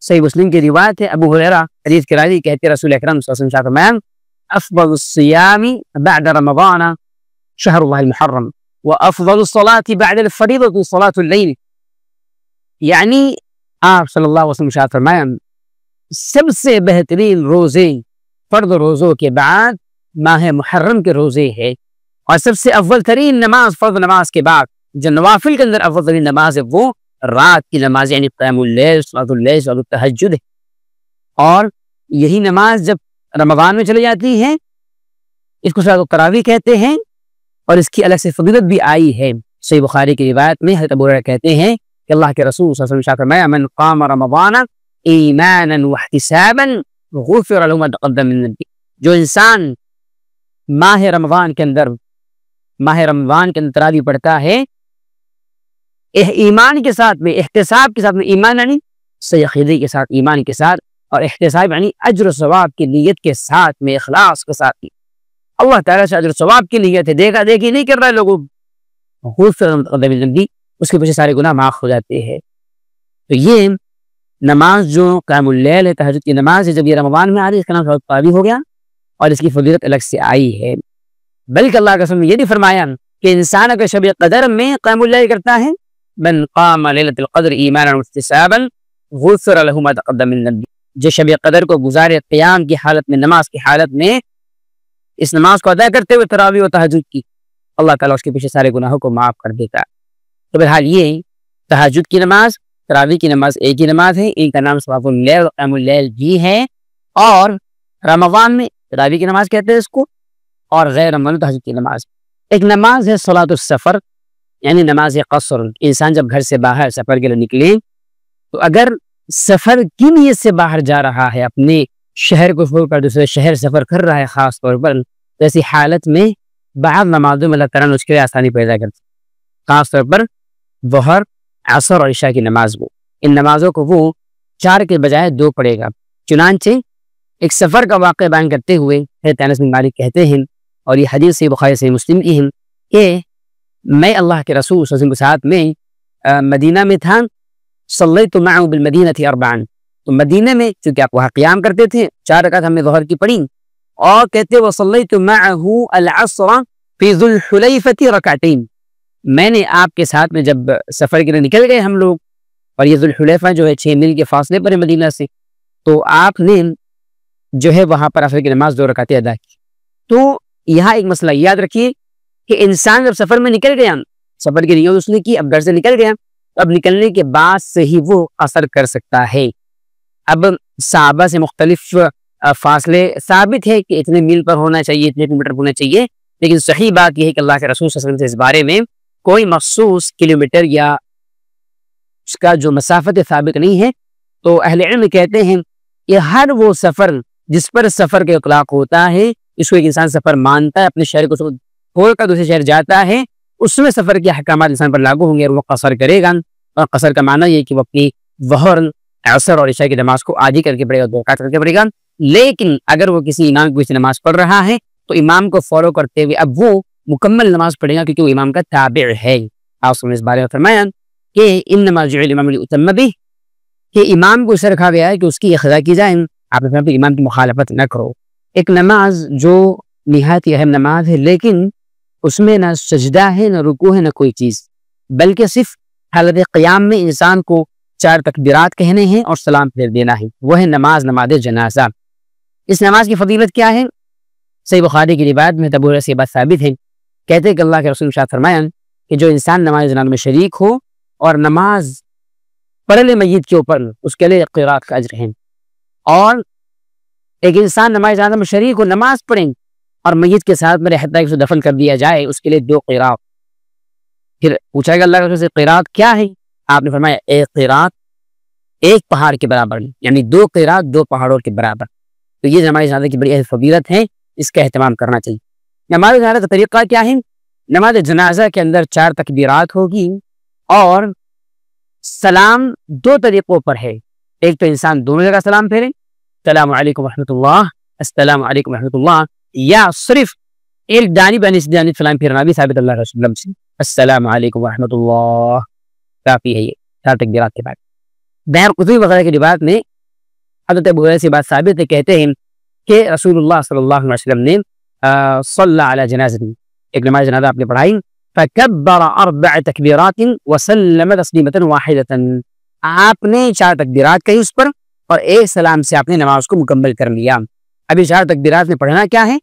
صحیح مسلم کی روایت ہے، ابو ہریرہ حدیث کے راوی کہتے رسول اکرم صلی اللہ علیہ وسلم فرمایا، افضل الصيام بعد رمضان شهر الله المحرم وافضل الصلاة بعد الفریضة صلاة الليل. یعنی آپ صلی اللہ علیہ وسلم ارشاد فرمایا سب سے بہترین روزے فرض روزوں کے بعد ماہ محرم کے روزے ہیں، اور سب سے اول ترین نماز فرض نماز کے بعد جو نوافل کے اندر اول ترین نماز ہے وہ رات کی نماز یعنی قیام اللیل، صلاۃ اللیل، صلاۃ التہجد ہے. اور یہی نماز جب رمضان میں چلی جاتی ہے اس کو صلاۃ التراویح کہتے ہیں، اور اس کی الگ سے فضیلت بھی آئی ہے. صحیح بخاری کی روایت میں حضرت ابو ہریرہ کہتے ہیں کہ اللہ کے رسول صلی اللہ علیہ وسلم فرمایا من قام رمضان ایمانا واحتسابا غفر له ما تقدم من ذنبه. جو انسان ماہ رمضان کے اندر تراویح پڑھتا ہے ایمان کے ساتھ میں، احتساب کے ساتھ میں، ایمان یعنی صحیح عقیدے کے ساتھ، ایمان کے ساتھ، اور احتساب یعنی اجر و ثواب کی نیت کے ساتھ میں، اخلاص کے ساتھ میں، اللہ تعالیٰ سے اجر و ثواب کی نیت ہے، دیکھا دیکھی نہیں کر رہا ہے لوگوں، اس کے پیچھے سارے گناہ معاف ہو جاتے ہیں. تو یہ نماز جو قیام اللیل ہے، تہجد کی نماز ہے، جب یہ رمضان میں آ رہی ہے اس کا نام صلاۃ التراویح ہو گیا اور اس کی فضیلت الگ سے آئی ہے. بلکہ اللہ کے رسول نے یہ بھی فرمایا کہ انسان اگر شب قدر میں قیام اللیل کرتا ہے من قام لیلۃ القدر ایمانا واحتسابا غفر له ما تقدم من ذنبه. جو شب قدر کو گزارے قیام کی حالت میں، نماز کی حالت میں، اس نماز کو ادا کرتے ہوئے تراویح و تہجد کی، اللہ تعالیٰ اس کے پیچھے سارے گناہوں کو معاف کر دیتا. تو بہرحال یہ تہجد کی نماز، تراویح کی نماز ایک ہی نماز ہے، ان کا نام صلاۃ اللیل و قیام اللیل بھی ہے. اور رمضان میں تراویح کی نماز کہتے ہیں اس کو، اور غیر رمضان تہجد کی نماز. ایک نماز ہے صلاۃ السفر یعنی نماز قصر. انسان جب گھر سے باہر سفر کے لیے نکلے تو اگر سفر کی نیت سے باہر جا رہا ہے، اپنے شہر کو چھوڑ کر دوسرے شہر سفر کر رہا ہے خاص طور پر، تو ایسی حالت میں بعض نمازوں میں اللہ تعالیٰ نے اس کے لیے آسانی پیدا کرتی، خاص طور پر ظہر، عصر اور عشاء کی نماز. وہ ان نمازوں کو وہ 4 کے بجائے 2 پڑھے گا. چنانچہ ایک سفر کا واقعہ بیان کرتے ہوئے حضرت انس بن مالک کہتے ہیں، اور یہ حدیث صحیح بخاری صحیح مسلم کی ہے، کہ میں اللہ کے رسول صلی اللہ علیہ وسلم کے ساتھ میں مدینہ میں تھا. صلیت معه بالمدینہ 4، تو مدینہ میں چونکہ آپ وہاں قیام کرتے تھے 4 رکعت ہم نے ظہر کی پڑھی، اور کہتے وصلیت معه العصر فی ذو الحلیفۃ 2 میں نے آپ کے ساتھ میں جب سفر کے لیے نکل گئے ہم لوگ، اور یہ ذو الحلیفہ جو ہے 6 میل کے فاصلے پر ہے مدینہ سے، تو آپ نے جو ہے وہاں پر عصر کی نماز 2 رکعتیں ادا کی. تو یہاں ایک مسئلہ یاد رکھیے کہ انسان جب سفر میں نکل گیا، سفر کی نیت اس نے کی، اب گھر سے نکل گیا، اب نکلنے کے بعد سے ہی وہ قصر کر سکتا ہے. اب صحابہ سے مختلف فاصلے ثابت ہے کہ اتنے میل پر ہونا چاہیے، اتنے کلومیٹر ہونا چاہیے، لیکن صحیح بات یہ ہے کہ اللہ کے رسول صلی اللہ علیہ وسلم سے اس بارے میں کوئی مخصوص کلومیٹر یا اس کا جو مسافت ثابت نہیں ہے. تو اہل علم کہتے ہیں کہ ہر وہ سفر جس پر سفر کا اطلاق ہوتا ہے، اس کو ایک انسان سفر مانتا ہے، اپنے شہر کو چھوڑ کر دوسرے شہر جاتا ہے، اس میں سفر کے احکامات انسان پر لاگو ہوں گے اور وہ قصر کرے گا. اور قصر کا معنی یہ کہ وہ اپنی ظہر، عصر اور عشاء کی نماز کو آدھی کر کے پڑھے گا، 2 رکعت کر کے پڑھے گا. لیکن اگر وہ کسی امام کی نماز پڑھ رہا ہے تو امام کو فالو کرتے ہوئے اب وہ مکمل نماز پڑھے گا، کیونکہ وہ امام کا تابع ہے. آپ نے اس بارے میں فرمایا کہ انما جعل الامام لیؤتم بہ، کہ امام کو اسے رکھا گیا ہے کہ اس کی اقتداء کی جائے. آپ نے فرمایا کہ امام کی مخالفت نہ کرو. ایک نماز جو نہایت اہم نماز ہے، لیکن اس میں نہ سجدہ ہے، نہ رکوع ہے، نہ کوئی چیز، بلکہ صرف حالت قیام میں انسان کو 4 تکبیرات کہنے ہیں اور سلام پھیر دینا ہے، وہ ہے نماز جنازہ. اس نماز کی فضیلت کیا ہے؟ صحیح بخاری کی روایت میں ابو ہریرہ سے بات ثابت ہے، کہتے ہیں کہ اللہ کے رسول نے فرمایا کہ جو انسان نماز جنازہ میں شریک ہو اور نماز پڑھ لے میت کے اوپر، اس کے لیے قرات کا اجر ہے. اور ایک انسان نماز جنازہ میں شریک ہو، نماز پڑھیں اور میت کے ساتھ میرے حتیٰ کہ اسے دفن کر دیا جائے، اس کے لیے 2 قرات. پھر پوچھا گیا اللہ کے رسول سے قرات کیا ہے؟ آپ نے فرمایا ایک قرات 1 پہاڑ کے برابر، یعنی 2 قرات 2 پہاڑوں کے برابر. تو یہ نماز جنازہ کی بڑی اہم فضیلت ہے، اس کا اہتمام کرنا چاہیے. نماز جنازہ کا طریقہ کیا ہے؟ نماز جنازہ کے اندر 4 تکبیرات ہوگی اور سلام 2 طریقوں پر ہے. ایک تو انسان دونوں جگہ سلام پھیرے، السلام علیکم ورحمۃ اللہ، السلام علیکم ورحمۃ اللہ، یا صرف ایک جانب یعنی اس جانب سلام پھیرنا بھی ثابت اللہ رسول اللہ سے، السلام علیکم ورحمۃ اللہ، کافی ہے یہ 4 تکبیرات کے بعد. بہر قطبی وغیرہ کی روایت میں حضرت ابو ہریرہ سے بات ثابت ہے، کہتے ہیں کہ رسول صلی اللہ علیہ وسلم نے صلی علی جنازتی، ایک نماز جنازہ آپ نے پڑھائی، فکبر 4 تکبیرات وسلم تسلیمۃ واحدۃ، آپ نے 4 تکبیرات کہی اس پر اور ایک سلام سے آپ نے نماز کو مکمل کر لیا۔ ابھی 4 تکبیرات میں پڑھنا کیا ہے؟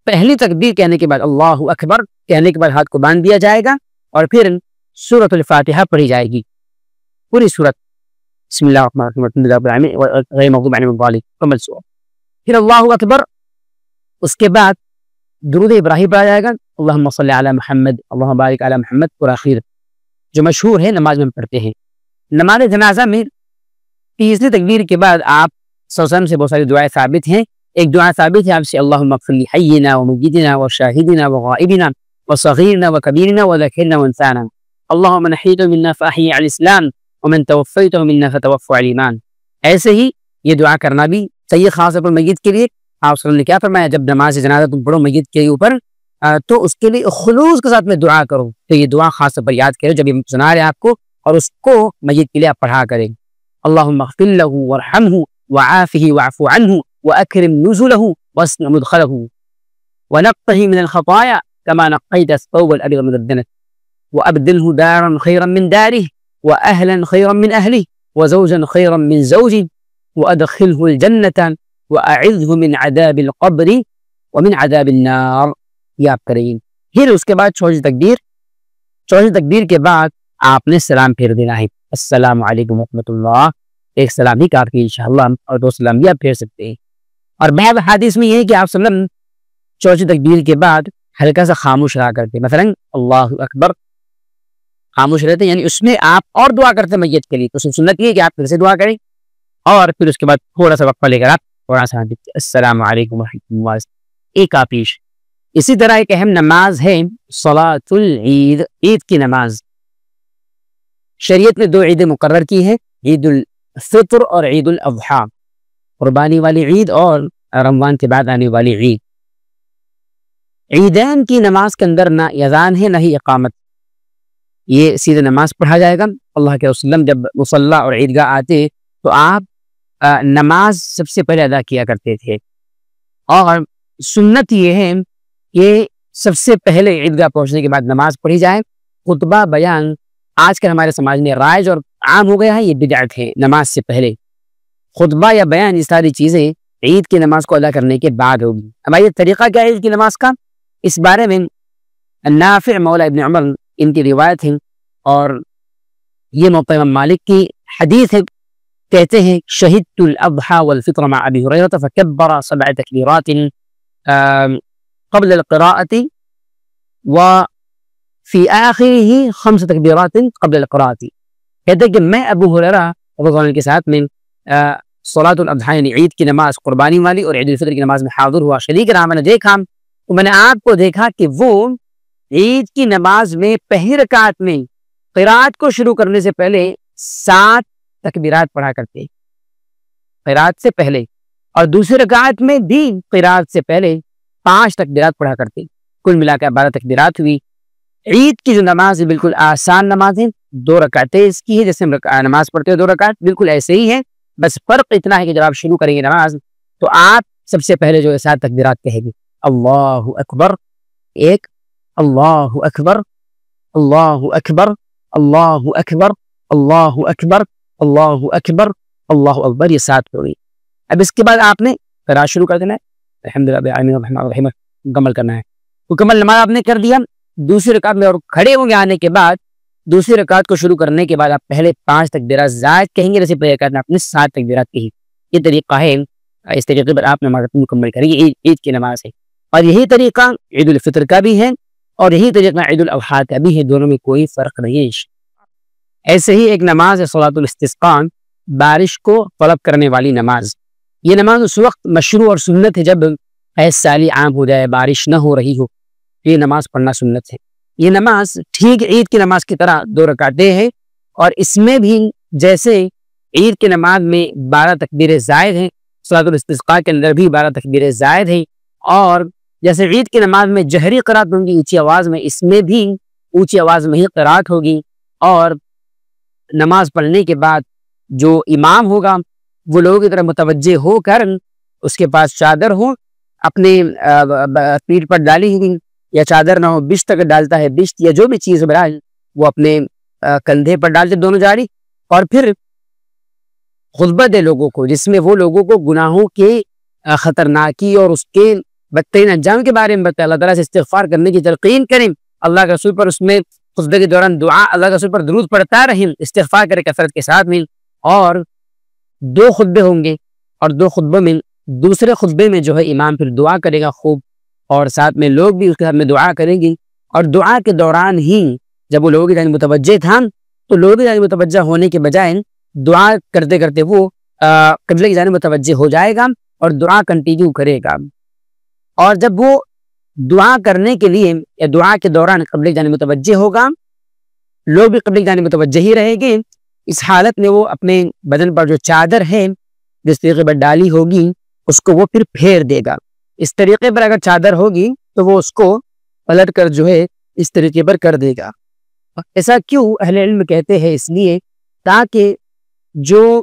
پہلی تکبیر کہنے کے بعد اللہ اکبر کہنے کے بعد ہاتھ کو باندھ دیا جائے گا اور پھر سورۃ الفاتحہ پڑھی جائے گی، پوری سورت، بسم اللہ الرحمن الرحیم الحمد للہ رب العالمین غیر المغضوب علیہم ولا الضالین، مکمل سورت، پھر اللہ اکبر، اس کے بعد درود ابراہیم پڑھا جائے گا، اللہم صلی علی محمد اللہم بارک علی محمد، اور آخر جو مشہور ہے نماز میں پڑھتے ہیں۔ نماز جنازہ میں تیسری تکبیر کے بعد آپ صلی اللہ علیہ وسلم سے بہت ساری دعائیں ثابت ہیں۔ ایک دعا ثابت ہے آپ سے، اللہم اغفر لحینا ومیتنا وشاہدنا وغائبنا وصغیرنا وکبیرنا وذکرنا وانثانا، اللہم من احییته منا فاحیہ علی الاسلام ومن توفیته منا فتوفى علی ایمان۔ ایسے ہی یہ دعا کرنا بھی صحیح، خاص طور پر میت کے لیے۔ آپ صلی اللہ علیہ وسلم نے کیا فرمایا، جب نماز جنازہ تم پڑھو میت کے اوپر تو اس کے لیے خلوص کے ساتھ میں دعا کرو، تو یہ دعا خاص طور پر یاد کرو جب یہ سنا رہے آپ کو، اور اس کو میت کے لیے آپ پڑھا کریں، اللہم اغفر لہ وارحمہ وعافہ واعف عنہ واکرم نزلہ واسع مدخلہ ونقہ من الخطایا كما نقيت الثوب الأبيض من الدنس وأبدله دارا خيرا من داره وأهلا خيرا من أهله وزوجا خيرا من زوجه وأدخله الجنة وأعذه من عذاب القبر ومن عذاب النار۔ یہ آپ کریں۔ پھر اس کے بعد چوتھی تکبیر کے بعد آپ نے سلام پھیر دینا ہے، السلام علیکم ورحمۃ اللہ، ایک سلام ہی کافی انشاءاللہ، اور 2 سلام بھی آپ پھیر سکتے ہیں۔ اور بعض حدیث میں یہ ہے کہ آپ صلی اللہ علیہ وسلم چوتھی تکبیر کے بعد ہلکا سا خاموش رہا کرتے، مثلا اللہ اکبر خاموش رہتے، یعنی اس میں آپ اور دعا کرتے میت کے لیے، تو سنت یہ ہے کہ آپ پھر سے دعا کریں اور پھر اس کے بعد تھوڑا سا وقفہ لے کر آپ تھوڑا سا السلام علیکم ورحمۃ اللہ، ایک آپیش۔ اسی طرح ایک اہم نماز ہے صلاۃ العید، عید کی نماز۔ شریعت نے 2 عیدیں مقرر کی ہیں، عید الفطر اور عید الاضحیٰ، قربانی والی عید اور رمضان کے بعد آنے والی عید۔ عیدین کی نماز کے اندر نہ اذان ہے نہ ہی اقامت، یہ سیدھے نماز پڑھا جائے گا۔ اللہ کے وسلم جب مصلی اور عیدگاہ آتے تو آپ نماز سب سے پہلے ادا کیا کرتے تھے، اور سنت یہ ہے کہ سب سے پہلے عیدگاہ پہنچنے کے بعد نماز پڑھی جائے۔ خطبہ بیان آج کل ہمارے سماج میں رائج اور عام ہو گیا ہے، یہ بدعت ہے، نماز سے پہلے خطبہ یا بیان یہ ساری چیزیں عید کی نماز کو ادا کرنے کے بعد ہوگی۔ اب یہ طریقہ کیا ہے عید کی نماز کا، اس بارے میں نافع مولا ابن عمر ان کی روایت ہے، اور یہ موقع امام مالک کی حدیث ہے، کہتے ہیں شہدت الاضحى والفطر مع ابی ہریرہ فکبر 7 تکبیرات قبل القراءة وفي آخره 5 تکبیرات قبل القراءة۔ کہتے ہیں کہ میں ابو ہریرہ رضی اللہ عنہ کے ساتھ میں صلاۃ الاضحیٰ یعنی عید کی نماز قربانی والی اور عید الفطر کی نماز میں حاضر ہوا، شریک رہا، میں نے دیکھا تو میں نے آپ کو دیکھا کہ وہ عید کی نماز میں پہلی رکعت میں قرات کو شروع کرنے سے پہلے 7 تکبیرات پڑھا کرتے قرات سے پہلے، اور دوسری رکعت میں بھی قرات سے پہلے 5 تکبیرات پڑھا کرتے، کل ملا کر 12 تکبیرات ہوئی۔ عید کی جو نماز ہے بالکل آسان نماز ہے، 2 رکعتیں اس کی ہے، جیسے ہم نماز پڑھتے ہیں 2 رکعت، بالکل ایسے ہی ہے، بس فرق اتنا ہے کہ جب آپ شروع کریں گے نماز تو آپ سب سے پہلے جو 7 تکبیرات کہیں گے، اللہ اکبر 1، اللہ اکبر، اللہ اکبر، اللہ اکبر، اللہ اکبر، اللہ اکبر، اللہ اکبر، یہ 7 ہو گئی۔ اب اس کے بعد آپ نے قرات شروع کر دینا ہے، الحمدللہ رب العالمین الرحمن الرحیم مکمل کرنا ہے، مکمل نماز آپ نے کر دیا۔ دوسری رکعت میں اور کھڑے ہوں گے آنے کے بعد، دوسری رکعت کو شروع کرنے کے بعد آپ پہلے 5 تکبیرات زائد کہیں گے، جیسے پہلے رکعت میں آپ نے 7 تکبیرات کہی۔ یہ طریقہ ہے، اس طریقے پر آپ نماز مکمل کریں گے، عید کی نماز ہے، اور یہی طریقہ عید الفطر کا بھی ہے اور یہی طریقہ عید الاضحیٰ کا بھی ہے، دونوں میں کوئی فرق نہیں ہے۔ ایسے ہی ایک نماز ہے صلاۃ الاستسقاء، بارش کو طلب کرنے والی نماز۔ یہ نماز اس وقت مشروع اور سنت ہے جب قحط سالی عام ہو جائے، بارش نہ ہو رہی ہو، یہ نماز پڑھنا سنت ہے۔ یہ نماز ٹھیک عید کی نماز کی طرح 2 رکعتیں ہیں، اور اس میں بھی جیسے عید کی نماز میں 12 تکبیریں زائد ہیں، صلاۃ الاستسقاء کے اندر بھی 12 تکبیریں زائد ہیں، اور جیسے عید کی نماز میں جہری قرات ہوں گی اونچی آواز میں، اس میں بھی اونچی آواز میں ہی قرات ہوگی، اور نماز پڑھنے کے بعد جو امام ہوگا وہ لوگوں کی طرف متوجہ ہو کر اس کے پاس چادر ہو اپنے پیٹھ پر ڈالی ہوئی، یا چادر نہ ہو بشت اگر ڈالتا ہے بشت یا جو بھی چیز برائے وہ اپنے کندھے پر ڈالتے دونوں جاری، اور پھر خطبہ دے لوگوں کو، جس میں وہ لوگوں کو گناہوں کے خطرناکی اور اس کے بدترین انجام کے بارے میں بتائے، اللہ تعالیٰ سے استغفار کرنے کی تلقین کریں، اللہ کے رسول پر اس میں خطبے کے دوران دعا، اللہ کے رسول پر درود پڑھتا رہیں، استغفار کرے کثرت کے ساتھ میں۔ اور 2 خطبے ہوں گے، اور 2 خطبوں میں دوسرے خطبے میں جو ہے امام پھر دعا کرے گا خوب، اور ساتھ میں لوگ بھی اس کے ساتھ میں دعا کریں گے، اور دعا کے دوران ہی جب وہ لوگوں کی جانب متوجہ تھا تو لوگوں کی جانب متوجہ ہونے کے بجائے دعا کرتے کرتے وہ قبلے کی جانب متوجہ ہو جائے گا اور دعا کنٹینیو کرے گا، اور جب وہ دعا کرنے کے لیے یا دعا کے دوران قبلے کی جانب متوجہ ہوگا، لوگ بھی قبلے کی جانب متوجہ ہی رہیں گے، اس حالت میں وہ اپنے بدن پر جو چادر ہے جس طریقے پر ڈالی ہوگی اس کو وہ پھر پھیر دے گا۔ اس طریقے پر اگر چادر ہوگی تو وہ اس کو پلٹ کر جو ہے اس طریقے پر کر دے گا۔ ایسا کیوں اہل علم کہتے ہیں؟ اس لیے تاکہ جو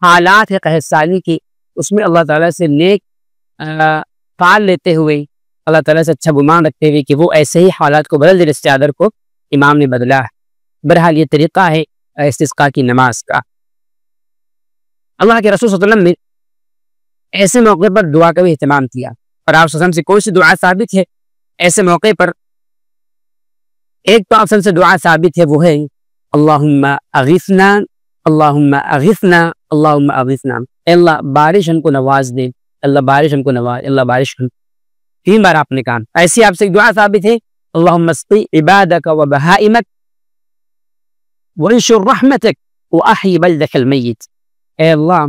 حالات ہے قحط سالی کی اس میں اللہ تعالیٰ سے نیک فعال لیتے ہوئے، اللہ تعالیٰ سے اچھا گمان رکھتے ہوئے کہ وہ ایسے ہی حالات کو بدل دے، اس چادر کو امام نے بدلا ہے۔ بہرحال یہ طریقہ ہے استسقاء کی نماز کا۔ اللہ کے رسول صلی اللہ علیہ وسلم نے ایسے موقع پر دعا کا بھی اہتمام کیا، اور آپ صلی اللہ علیہ وسلم سے کوئی سی دعا ثابت ہے ایسے موقع پر؟ ایک تو آپ سے دعا ثابت ہے، وہ ہے اللہم اغثنا اللہم اغثنا اللہم اغثنا، اے اللہ بارش ہم کو نواز دے، اللہ بارش ہم کو نواز، اللہ بارش ہم۔ 3 بار آپ نے کہا۔ ایسی آپ سے ایک دعا ثابت ہے اللہم اسقی عبادک و بہائمک وانشر رحمتک واحی بلدک المیت، اے اللہ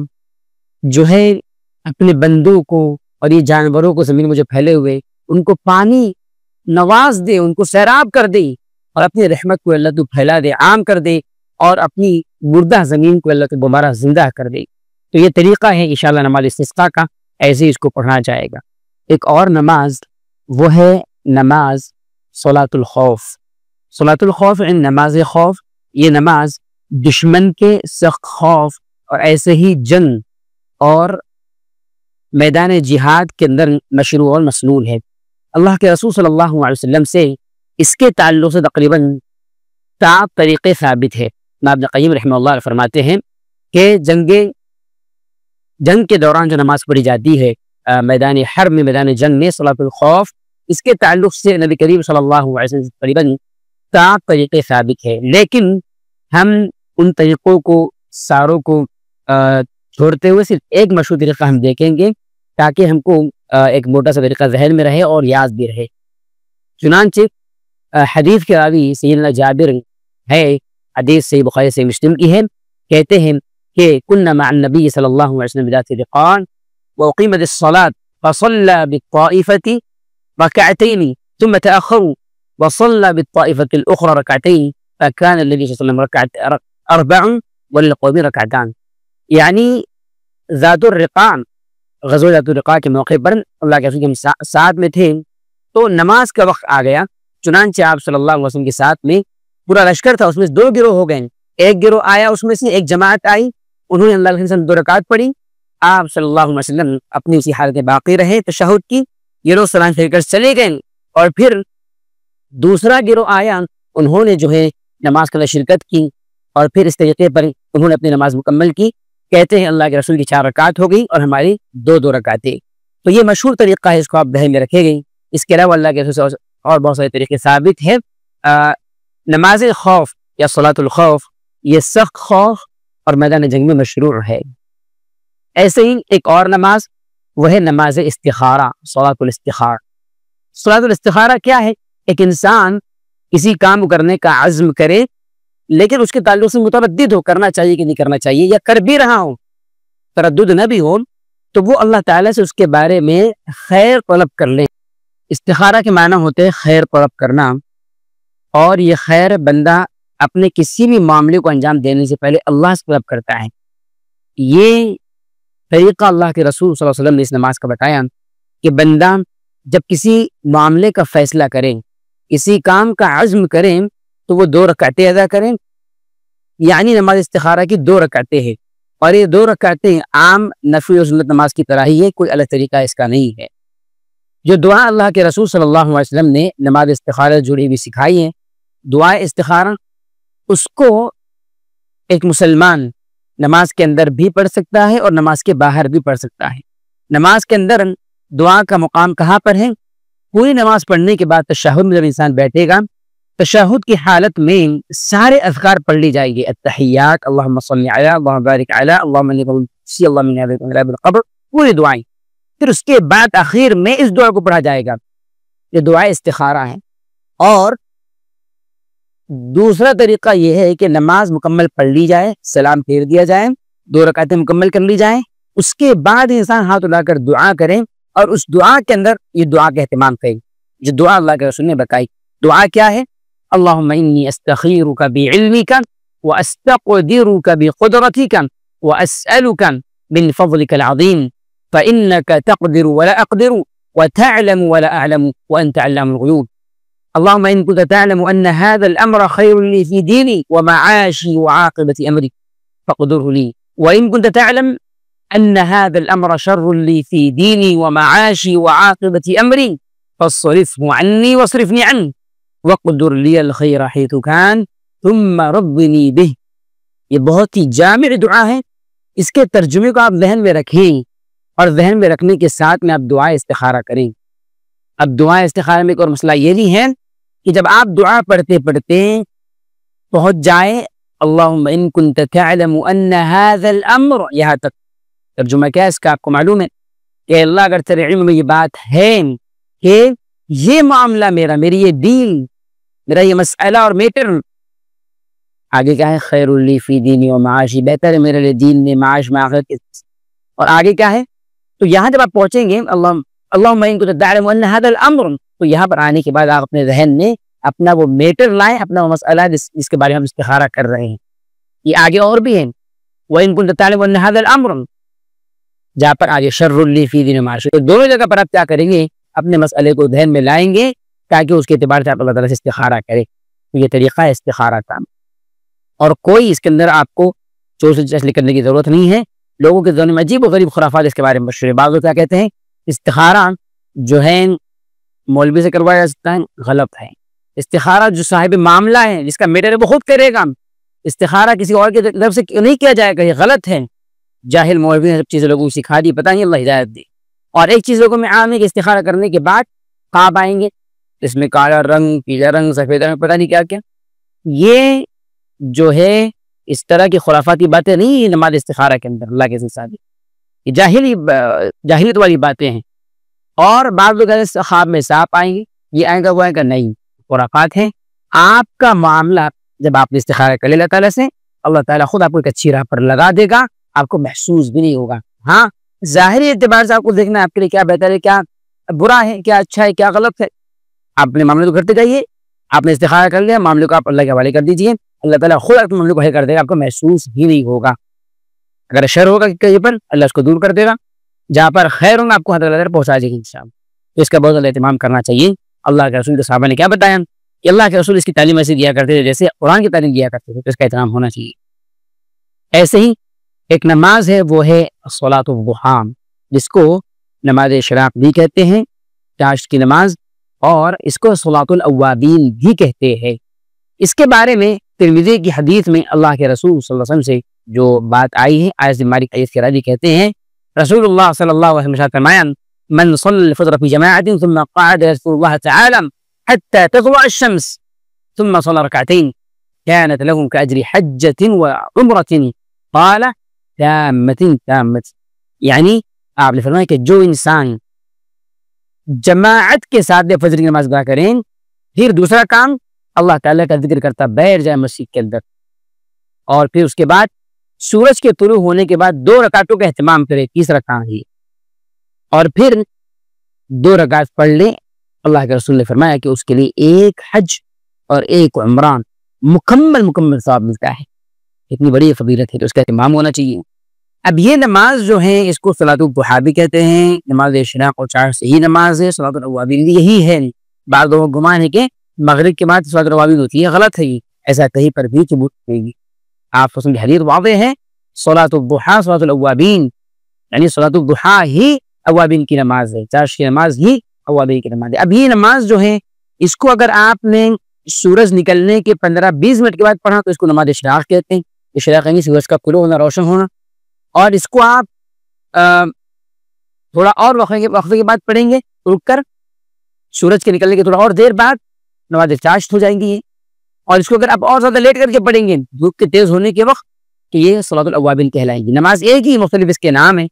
جو ہے اپنے بندوں کو اور یہ جانوروں کو زمین میں جو پھیلے ہوئے ان کو پانی نواز دے، ان کو سیراب کر دے، اور اپنی رحمت کو اللہ تو پھیلا دے، عام کر دے، اور اپنی مردہ زمین کو اللہ تو دوبارہ زندہ کر دے۔ تو یہ طریقہ ہے انشاءاللہ نماز استسقاء کا، ایسے ہی اس کو پڑھنا جائے گا۔ ایک اور نماز وہ ہے نماز صلاۃ الخوف۔ صلاۃ الخوف یعنی نماز خوف، یہ نماز دشمن کے سخت خوف اور ایسے ہی جنگ اور میدان جہاد کے اندر مشروع اور مسنون ہے۔ اللہ کے رسول صلی اللہ علیہ وسلم سے اس کے تعلق سے تقریباً 7 طریقے ثابت ہے۔ ابن قیم رحمہ اللہ فرماتے ہیں کہ جنگ کے دوران جو نماز پڑھی جاتی ہے میدان حرب میں، میدان جنگ میں، صلاۃ الخوف، اس کے تعلق سے نبی کریم صلی اللہ علیہ وسلم سے تقریباً 7 طریقے ثابت ہے، لیکن ہم ان طریقوں کو ساروں کو چھوڑتے ہوئے صرف ایک مشہور طریقہ ہم دیکھیں گے تاکہ ہم کو ایک موٹا سا طریقہ ذہن میں رہے اور یاد بھی رہے۔ چنانچہ حدیث کے راوی سیدنا جابر ہے، حدیث صحیح بخاری سے مسلم کی ہے، کہتے ہیں کہ كنا مع النبي صلی اللہ علیہ وسلم بذات رقان وأقيمت الصلاة فصلى بالطائفة ركعتين ثم تأخروا وصلى بالطائفة الأخرى ركعتين فكان النبي صلی اللہ علیہ وسلم 4 وللقوم ركعتان۔ یعنی ذات الرقان، غزوہ ذات الرقاع کے موقع پر اللہ کے رسول کے ساتھ میں تھے، تو نماز کا وقت آ گیا، چنانچہ آپ صلی اللہ علیہ وسلم کے ساتھ میں پورا لشکر تھا، اس میں 2 گروہ ہو گئے، ایک گروہ آیا، اس میں سے ایک جماعت آئی، انہوں نے اللہ کے رسول 2 رکعت پڑھی، آپ صلی اللہ علیہ وسلم اپنی اسی حالت میں باقی رہے تشہد کی، یہ لوگ سلام پھیر کر چلے گئے، اور پھر دوسرا گروہ آیا، انہوں نے جو ہے نماز کے اندر شرکت کی، اور پھر اس طریقے پر انہوں نے اپنی نماز مکمل کی۔ کہتے ہیں اللہ کے رسول کی 4 رکعت ہو گئی اور ہماری 2 رکعتیں۔ تو یہ مشہور طریقہ ہے، اس کو آپ ذہن میں رکھے گئی۔ اس کے علاوہ اللہ کے رسول سے اور بہت سارے طریقے ثابت ہیں۔ نماز خوف یا صلاۃ الخوف یہ سخت خوف اور میدان جنگ میں مشروع ہے۔ ایسے ہی ایک اور نماز وہ ہے نماز استخارہ، صلاۃ الاستخارہ۔ صلاۃ الاستخارہ کیا ہے؟ ایک انسان کسی کام کرنے کا عزم کرے لیکن اس کے تعلق سے متردد ہو، کرنا چاہیے کہ نہیں کرنا چاہیے، یا کر بھی رہا ہو تردد نہ بھی ہو، تو وہ اللہ تعالیٰ سے اس کے بارے میں خیر طلب کر لیں۔ استخارہ کے معنی ہوتے ہیں خیر طلب کرنا، اور یہ خیر بندہ اپنے کسی بھی معاملے کو انجام دینے سے پہلے اللہ سے طلب کرتا ہے۔ یہ طریقہ اللہ کے رسول صلی اللہ علیہ وسلم نے اس نماز کا بتایا کہ بندہ جب کسی معاملے کا فیصلہ کرے، کسی کام کا عزم کریں، تو وہ 2 رکعتیں ادا کریں، یعنی نماز استخارہ کی 2 رکعتیں ہیں، اور یہ 2 رکعتیں عام نفل و سنت نماز کی طرح ہی ہے، کوئی الگ طریقہ اس کا نہیں ہے۔ جو دعا اللہ کے رسول صلی اللہ علیہ وسلم نے نماز استخارہ جڑی ہوئی سکھائی ہے، دعا استخارہ، اس کو ایک مسلمان نماز کے اندر بھی پڑھ سکتا ہے اور نماز کے باہر بھی پڑھ سکتا ہے۔ نماز کے اندر دعا کا مقام کہاں پر ہے؟ پوری نماز پڑھنے کے بعد تشہد میں جب انسان بیٹھے گا، تشہد کی حالت میں سارے اذکار پڑھ لی جائیں گے، التحیات، اللہم صلی علی، اللہم بارک علی، اللہم انی قبل، اللہم انی علیکم علی بالقبر، پوری دعائیں۔ پھر اس کے بعد آخر میں اس دعا کو پڑھا جائے گا، یہ دعا استخارہ ہے۔ اور دوسرا طریقہ یہ ہے کہ نماز مکمل پڑھ لی جائے، سلام پھیر دیا جائے، 2 رکعتیں مکمل کر لی جائیں، اس کے بعد انسان ہاتھ اٹھا کر دعا کریں، اور اس دعا کے اندر یہ دعا کا اہتمام کریں جو دعا اللہ کے رسول نے بتائی۔ دعا کیا ہے؟ اللہم انی استخیرک بعلمک واستقدرک بقدرتک واسألک من فضلک العظیم فإنک تقدر ولا اقدر وتعلم ولا اعلم وانت علام الغیوب۔ اللهم إن كنت تعلم أن هذا الأمر خير لي في ديني ومعاشي وعاقبة أمري فاقدره لي، وإن كنت تعلم أن هذا الأمر شر لي في ديني ومعاشي وعاقبة أمري فاصرفه عني واصرفني عنه واقدر لي الخير حيث كان ثم ربني به۔ یہ بہت ہی جامع دعا ہے، اس کے ترجمے کو آپ ذہن میں رکھیں، اور ذہن میں رکھنے کے ساتھ میں آپ دعا استخارہ کریں۔ اب دعا استخارہ میں ایک اور مسئلہ یہ بھی ہے کہ جب آپ دعا پڑھتے پڑھتے پہنچ جائے اللہم ان کنت تعلم ان هذا الامر، یہاں تک ترجمہ کیا ہے اس کا آپ کو معلوم ہے کہ اللہ اگر تیرے علم میں یہ بات ہے کہ یہ معاملہ میری یہ ڈیل، میرا یہ مسئلہ اور میٹر، آگے کیا ہے؟ خیر لی فی دینی و معاشی، بہتر ہے میرے لیے دین میں، معاش میں، آخرت کے، اور آگے کیا ہے؟ تو یہاں جب آپ پہنچیں گے اللہم ان کنت تعلم ان هذا الامر، تو یہاں پر آنے کے بعد آپ اپنے ذہن میں اپنا وہ میٹر لائیں، اپنا وہ مسئلہ جس کے بارے میں ہم استخارہ کر رہے ہیں۔ یہ آگے اور بھی ہیں، وَإِن كُنْتَ تَعْلَمُ أَنَّ هَذَا الْأَمْرُ، جہاں پر آگے شَرٌّ لِّي فِي دِينِي وَمَعَاشِي، تو دونوں جگہ پر آپ کیا کریں گے؟ اپنے مسئلے کو ذہن میں لائیں گے تاکہ اس کے اعتبار سے آپ اللہ تعالیٰ سے استخارہ کریں۔ تو یہ طریقہ ہے استخارہ کا، اور کوئی اس کے اندر آپ کو چوس چسلی کرنے کی ضرورت نہیں ہے۔ لوگوں کے ذہن میں عجیب و غریب خرافات اس کے بارے میں مشہور ہے۔ بعض لوگ کیا کہتے ہیں استخارہ جو ہے مولوی سے کروایا جا سکتا ہے، غلط ہے۔ استخارہ جو صاحب معاملہ ہے، جس کا میٹر ہے، وہ خود کرے گا۔ استخارہ کسی اور کی طرف سے نہیں کیا جائے گا، یہ غلط ہے۔ جاہل مولوی نے سب چیزیں لوگوں کو سکھا دی، پتہ نہیں، اللہ ہدایت دی۔ اور ایک چیز لوگوں میں عام ہے کہ استخارہ کرنے کے بعد خواب آئیں گے، اس میں کالا رنگ، پیلا رنگ، سفید رنگ، پتہ نہیں کیا کیا۔ یہ جو ہے اس طرح کی خرافاتی باتیں نہیں نماز استخارہ کے اندر اللہ کے ساتھ، یہ جاہلیت والی باتیں ہیں۔ اور بعض لوگ خواب میں سانپ آئیں گے، یہ آئے گا وہ آئے گا، نہیں، خرافات ہیں۔ آپ کا معاملہ جب آپ نے استخارہ کر لیا اللہ تعالیٰ سے، اللہ تعالیٰ خود آپ کو ایک اچھی راہ پر لگا دے گا، آپ کو محسوس بھی نہیں ہوگا۔ ہاں، ظاہری اعتبار سے آپ کو دیکھنا ہے آپ کے لیے کیا بہتر ہے، کیا برا ہے، کیا اچھا ہے، کیا غلط ہے۔ آپ اپنے معاملے کو کرتے جائیے، آپ نے استخارہ کر لیا، معاملے کو آپ اللہ کے حوالے کر دیجیے، اللہ تعالیٰ خود آپ کے معاملے کو حل کر دے گا، آپ کو محسوس ہی نہیں ہوگا۔ اگر شر ہوگا کہیں پر، اللہ اس کو دور کر دے گا، جہاں پر خیر ہوگا آپ کو حضرت اللہ پہنچا دے گی انشاءاللہ۔ تو اس کا بہت زیادہ اہتمام کرنا چاہیے۔ اللہ کے رسول کے صحابہ نے کیا بتایا کہ اللہ کے رسول اس کی تعلیم ایسے دیا کرتے تھے جیسے قرآن کی تعلیم دیا کرتے تھے، تو اس کا اہتمام ہونا چاہیے۔ ایسے ہی ایک نماز ہے، وہ ہے صلاۃ الضحیٰ، جس کو نماز اشراق بھی کہتے ہیں، چاشت کی نماز، اور اس کو صلاۃ الاوابین بھی کہتے ہیں۔ اس کے بارے میں ترمذی کی حدیث میں اللہ کے رسول صلی اللہ علیہ وسلم سے جو بات آئی ہے، انس بن مالک حدیث کے راوی کہتے ہیں رسول اللہ صلی اللہ علیہ وسلم فرمایا من صلى الفجر في جماعة ثم قعد يذكر الله تعالى حتى تطلع الشمس ثم صلى ركعتين كانت لهم كأجر حجة وعمرة قال تامة، یعنی آپ نے فرمایا کہ جو انسان جماعت کے ساتھ فجر کی نماز ادا کریں، پھر دوسرا کام اللہ تعالیٰ کا ذکر کرتا بیٹھ جائے مسجد کے اندر، اور پھر اس کے بعد سورج کے طلوع ہونے کے بعد 2 رکعتوں کا اہتمام کرے، تیسرا کام ہی، اور پھر 2 رکعت پڑھ لیں، اللہ کے رسول نے فرمایا کہ اس کے لیے 1 حج اور 1 عمران مکمل ثواب ملتا ہے۔ اتنی بڑی فضیلت ہے، تو اس کا اہتمام ہونا چاہیے۔ اب یہ نماز جو ہے اس کو صلاۃ الضحیٰ بھی کہتے ہیں، نماز اشراق اور چاشت سے ہی نماز ہے، صلاۃ الاوابین یہی ہے۔ بعض لوگوں کو گمان ہے کہ مغرب کے بعد صلاۃ الاوابین ہوتی ہے، غلط ہے، یہ ایسا کہیں پر بھی ثبوت نہیں ہے۔ آپ کی حدیث واضح ہے صلاۃ الضحیٰ صلاۃ الاوابین، یعنی صلاۃ الضحیٰ ہی اوابین کی نماز ہے، چاشت کی نماز ہی اوابین کی نماز ہے۔ اب یہ نماز جو ہے اس کو اگر آپ نے سورج نکلنے کے 15-20 منٹ کے بعد پڑھا تو اس کو نماز اشراق کہتے ہیں۔ اشراق یعنی سورج کا طلوع ہونا، روشن ہونا، اور اس کو آپ تھوڑا اور وقفے کے بعد پڑھیں گے رک کر، سورج کے نکلنے کے تھوڑا اور دیر بعد نماز چاشت ہو جائیں گی یہ۔ اور اس کو اگر آپ اور زیادہ لیٹ کر کے پڑھیں گے دھوپ کے تیز ہونے کے وقت تو یہ صلاۃ الاوابین کہلائیں گی۔ نماز ایک ہی، مختلف اس کے نام ہیں،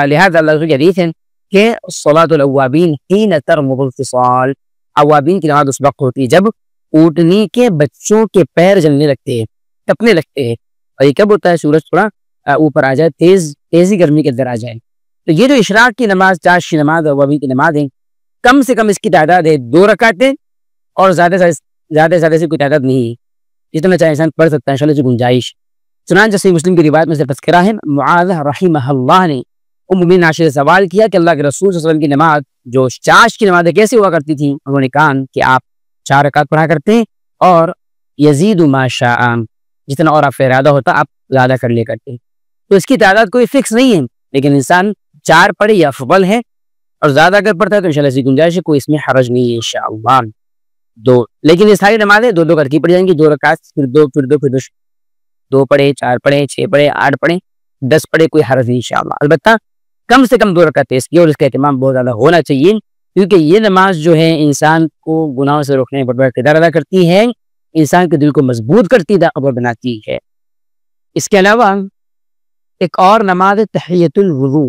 لہذا اللہ کی حدیث ہے کہ صلاۃ الاوابین حین ترمض الفصال، اوابین کی نماز اس وقت ہوتی ہے جب اونٹنی کے بچوں کے پیر جلنے لگتے ہیں، تپنے لگتے ہیں، اور یہ کب ہوتا ہے؟ سورج تھوڑا اوپر آ جائے، تیزی گرمی کے اندر آ جائے۔ تو یہ جو اشراق کی نماز، چاشت کی نماز اور اوابین کی نماز ہے، کم سے کم اس کی تعداد ہے 2 رکعتیں، اور زیادہ سے کوئی تعداد نہیں ہے، جتنا چاہے انسان پڑھ سکتا ہے، انشاءاللہ سے گنجائش۔ چنانچہ صحیح مسلم کی روایت میں سے تذکرہ ہے، معاذ رحمہ اللہ نے ام المؤمنین عائشہ سے سوال کیا کہ اللہ کے رسول صلی اللہ علیہ وسلم کی نماز جو چاشت کی نماز کیسے ہوا کرتی تھی؟ انہوں نے کہا کہ آپ 4 رکعت پڑھا کرتے ہیں، اور یزید ما شاء، جتنا اور آپ کا ارادہ ہوتا آپ زیادہ کر لیا کرتے ہیں۔ تو اس کی تعداد کوئی فکس نہیں ہے، لیکن انسان 4 پڑھے یا افضل ہے، اور زیادہ اگر پڑھتا ہے تو انشاءاللہ سے گنجائش ہے، کوئی اس میں حرج نہیں ہے انشاءاللہ۔ 2، لیکن یہ ساری نمازیں 2 کر کے پڑھ جائیں گی، 2 رکعت، پھر 2 پڑھے، 4 پڑھے، 6 پڑھے، 8 پڑھے، 10 پڑھے، کوئی حرج نہیں انشاءاللہ۔ البتہ کم سے کم 2 رکعتیں اس کی، اور اس کا اہتمام بہت زیادہ ہونا چاہیے، کیونکہ یہ نماز جو ہے انسان کو گناہوں سے روکنے میں بڑا کردار ادا کرتی ہے، انسان کے دل کو مضبوط کرتی ہے، بناتی ہے۔ اس کے علاوہ ایک اور نماز ہے تحیۃ الوضو،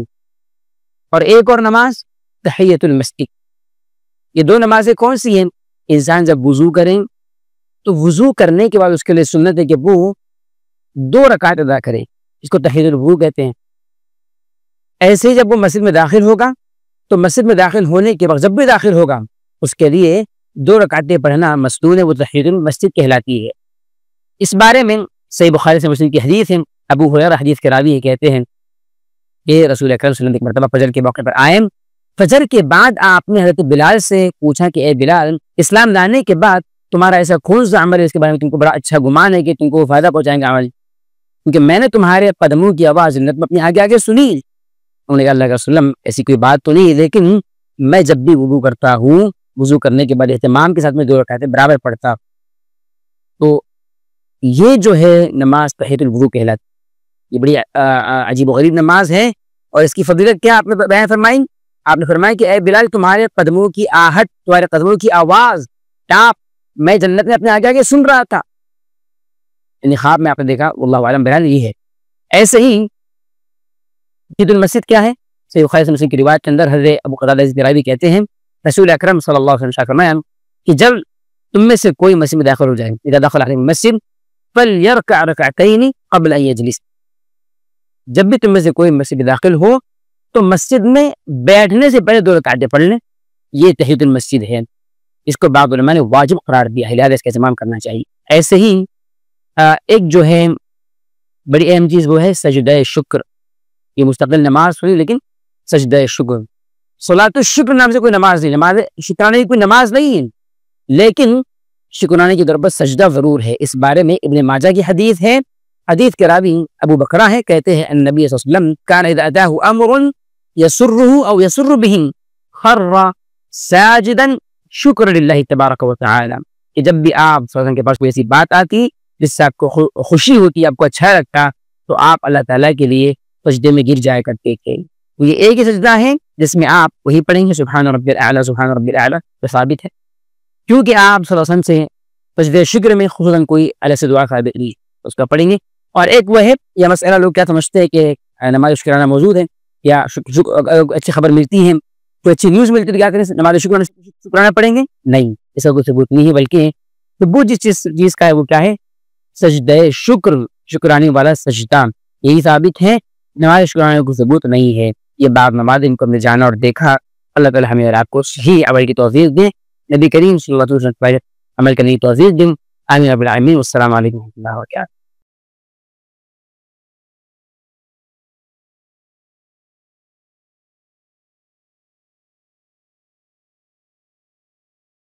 اور ایک اور نماز تحیۃ المسجد۔ یہ 2 نمازیں کون سی ہیں؟ انسان جب وضو کریں تو وضو کرنے کے بعد اس کے لیے سنت ہے کہ وہ 2 رکعت ادا کرے، اس کو تحیۃ الوضو کہتے ہیں۔ ایسے ہی جب وہ مسجد میں داخل ہوگا تو مسجد میں داخل ہونے کے وقت جب بھی داخل ہوگا اس کے لیے 2 رکعتیں پڑھنا مسنون ہے، وہ تحیۃ المسجد کہلاتی ہے۔ اس بارے میں صحیح بخاری سے مسلم کی حدیث ہے، ابو ہریرہ حدیث کے راوی کہتے ہیں کہ رسول اکرم صلی اللہ علیہ وسلم ایک مرتبہ فجر کے موقع پر آئے، فجر کے بعد آپ نے حضرت بلال سے پوچھا کہ اے بلال، اسلام لانے کے بعد تمہارا ایسا کون سا عمل ہے اس کے بارے میں تم کو بڑا اچھا گمان ہے کہ تم کو فائدہ پہنچائیں گے عمل؟ کیونکہ میں نے تمہارے قدموں کی آواز جنت میں اپنے آگے سنی۔ انہوں نے کہا اللہ کے رسول اللہ ایسی کوئی بات تو نہیں، لیکن میں جب بھی وضو کرتا ہوں، وضو کرنے کے بعد اہتمام کے ساتھ میں 2 رکعتیں برابر پڑھتا۔ تو یہ جو ہے نماز تحیۃ الوضو کہلاتی، یہ بڑی عجیب و غریب نماز ہے، اور اس کی فضیلت کیا آپ نے بیان فرمائی؟ آپ نے فرمایا کہ اے بلال، تمہارے قدموں کی آہٹ، تمہارے قدموں کی آواز ٹاپ میں جنت میں اپنے آگے سن رہا تھا، یعنی خواب میں آپ نے دیکھا، واللہ اعلم بہرحال یہ ہے۔ ایسے ہی تحیۃ المسجد کیا ہے؟ صحیح بخاری سے مسلم کی روایت کے اندر حضرت ابو قتادہ الضبیری کہتے ہیں رسول اکرم صلی اللہ علیہ وسلم فرمایا کہ جب تم میں سے کوئی مسجد میں داخل ہو جائے، اذا دخل علیہ المسجد فلیرکع رکعتین قبل ان یجلس، جب بھی تم میں سے کوئی مسجد میں داخل ہو تو مسجد میں بیٹھنے سے پہلے 2 رکعتیں پڑھ لیں، یہ تحیۃ المسجد ہے۔ اس کو بعض علماء نے واجب قرار دیا ہے، لہذا اس کا اہتمام کرنا چاہیے۔ ایسے ہی ایک جو ہے بڑی اہم چیز وہ ہے سجدہ شکر، یہ مستقل نماز ہوئی لیکن سجدہ شکر، صلاۃ الشکر نام سے کوئی نماز نہیں، نماز شکرانے کی کوئی نماز نہیں ہے، لیکن شکرانے کی طور پر سجدہ ضرور ہے۔ اس بارے میں ابن ماجہ کی حدیث ہے، حدیث کے راوی ابو بکرہ ہے، کہتے ہیں النبی صلی اللہ علیہ وسلم کان اذا اتاه امر یسرہ او یسر بہ خر ساجدا شکر للہ تبارک و تعالی، کہ جب بھی آپ صلی اللہ علیہ وسلم کے پاس کوئی ایسی بات آتی جس سے آپ کو خوشی ہوتی، آپ کو اچھا لگتا، تو آپ اللہ تعالیٰ کے لیے سجدے میں گر جایا کرتے تھے۔ تو یہ ایک ہی سجدہ ہے جس میں آپ وہی پڑھیں گے سبحان ربی الاعلیٰ، سبحان ربی الاعلیٰ، تو ثابت ہے، کیونکہ آپ صلی اللہ علیہ وسلم سے سجدہ شکر میں خصوصاً کوئی الگ سے دعا ثابت نہیں، اس کا پڑھیں گے۔ اور ایک وہ ہے یا مسئلہ لوگ کیا سمجھتے ہیں کہ نماز شکرانہ موجود ہے یا اچھی خبر ملتی ہے، کوئی اچھی نیوز ملتی ہے تو کیا کریں، نماز شکرانہ پڑھیں گے؟ نہیں، اس کا کوئی ثبوت نہیں ہے، بلکہ ثبوت جس چیز کا ہے وہ کیا ہے، سجدہ شکر، شکرانے والا سجدہ، یہی ثابت ہے، نماز شکرانے کو ثبوت نہیں ہے۔ یہ بعض نماز ان کو ہم نے جانا اور دیکھا، اللہ تعالیٰ ہمیں اور آپ کو صحیح عمل کی توفیق دیں، نبی کریم صلی اللہ علیہ وسلم عمل کرنے کی توفیق دیں، آمین رب العالمین، والسلام علیکم و رحمۃ اللہ وبرکاتہ۔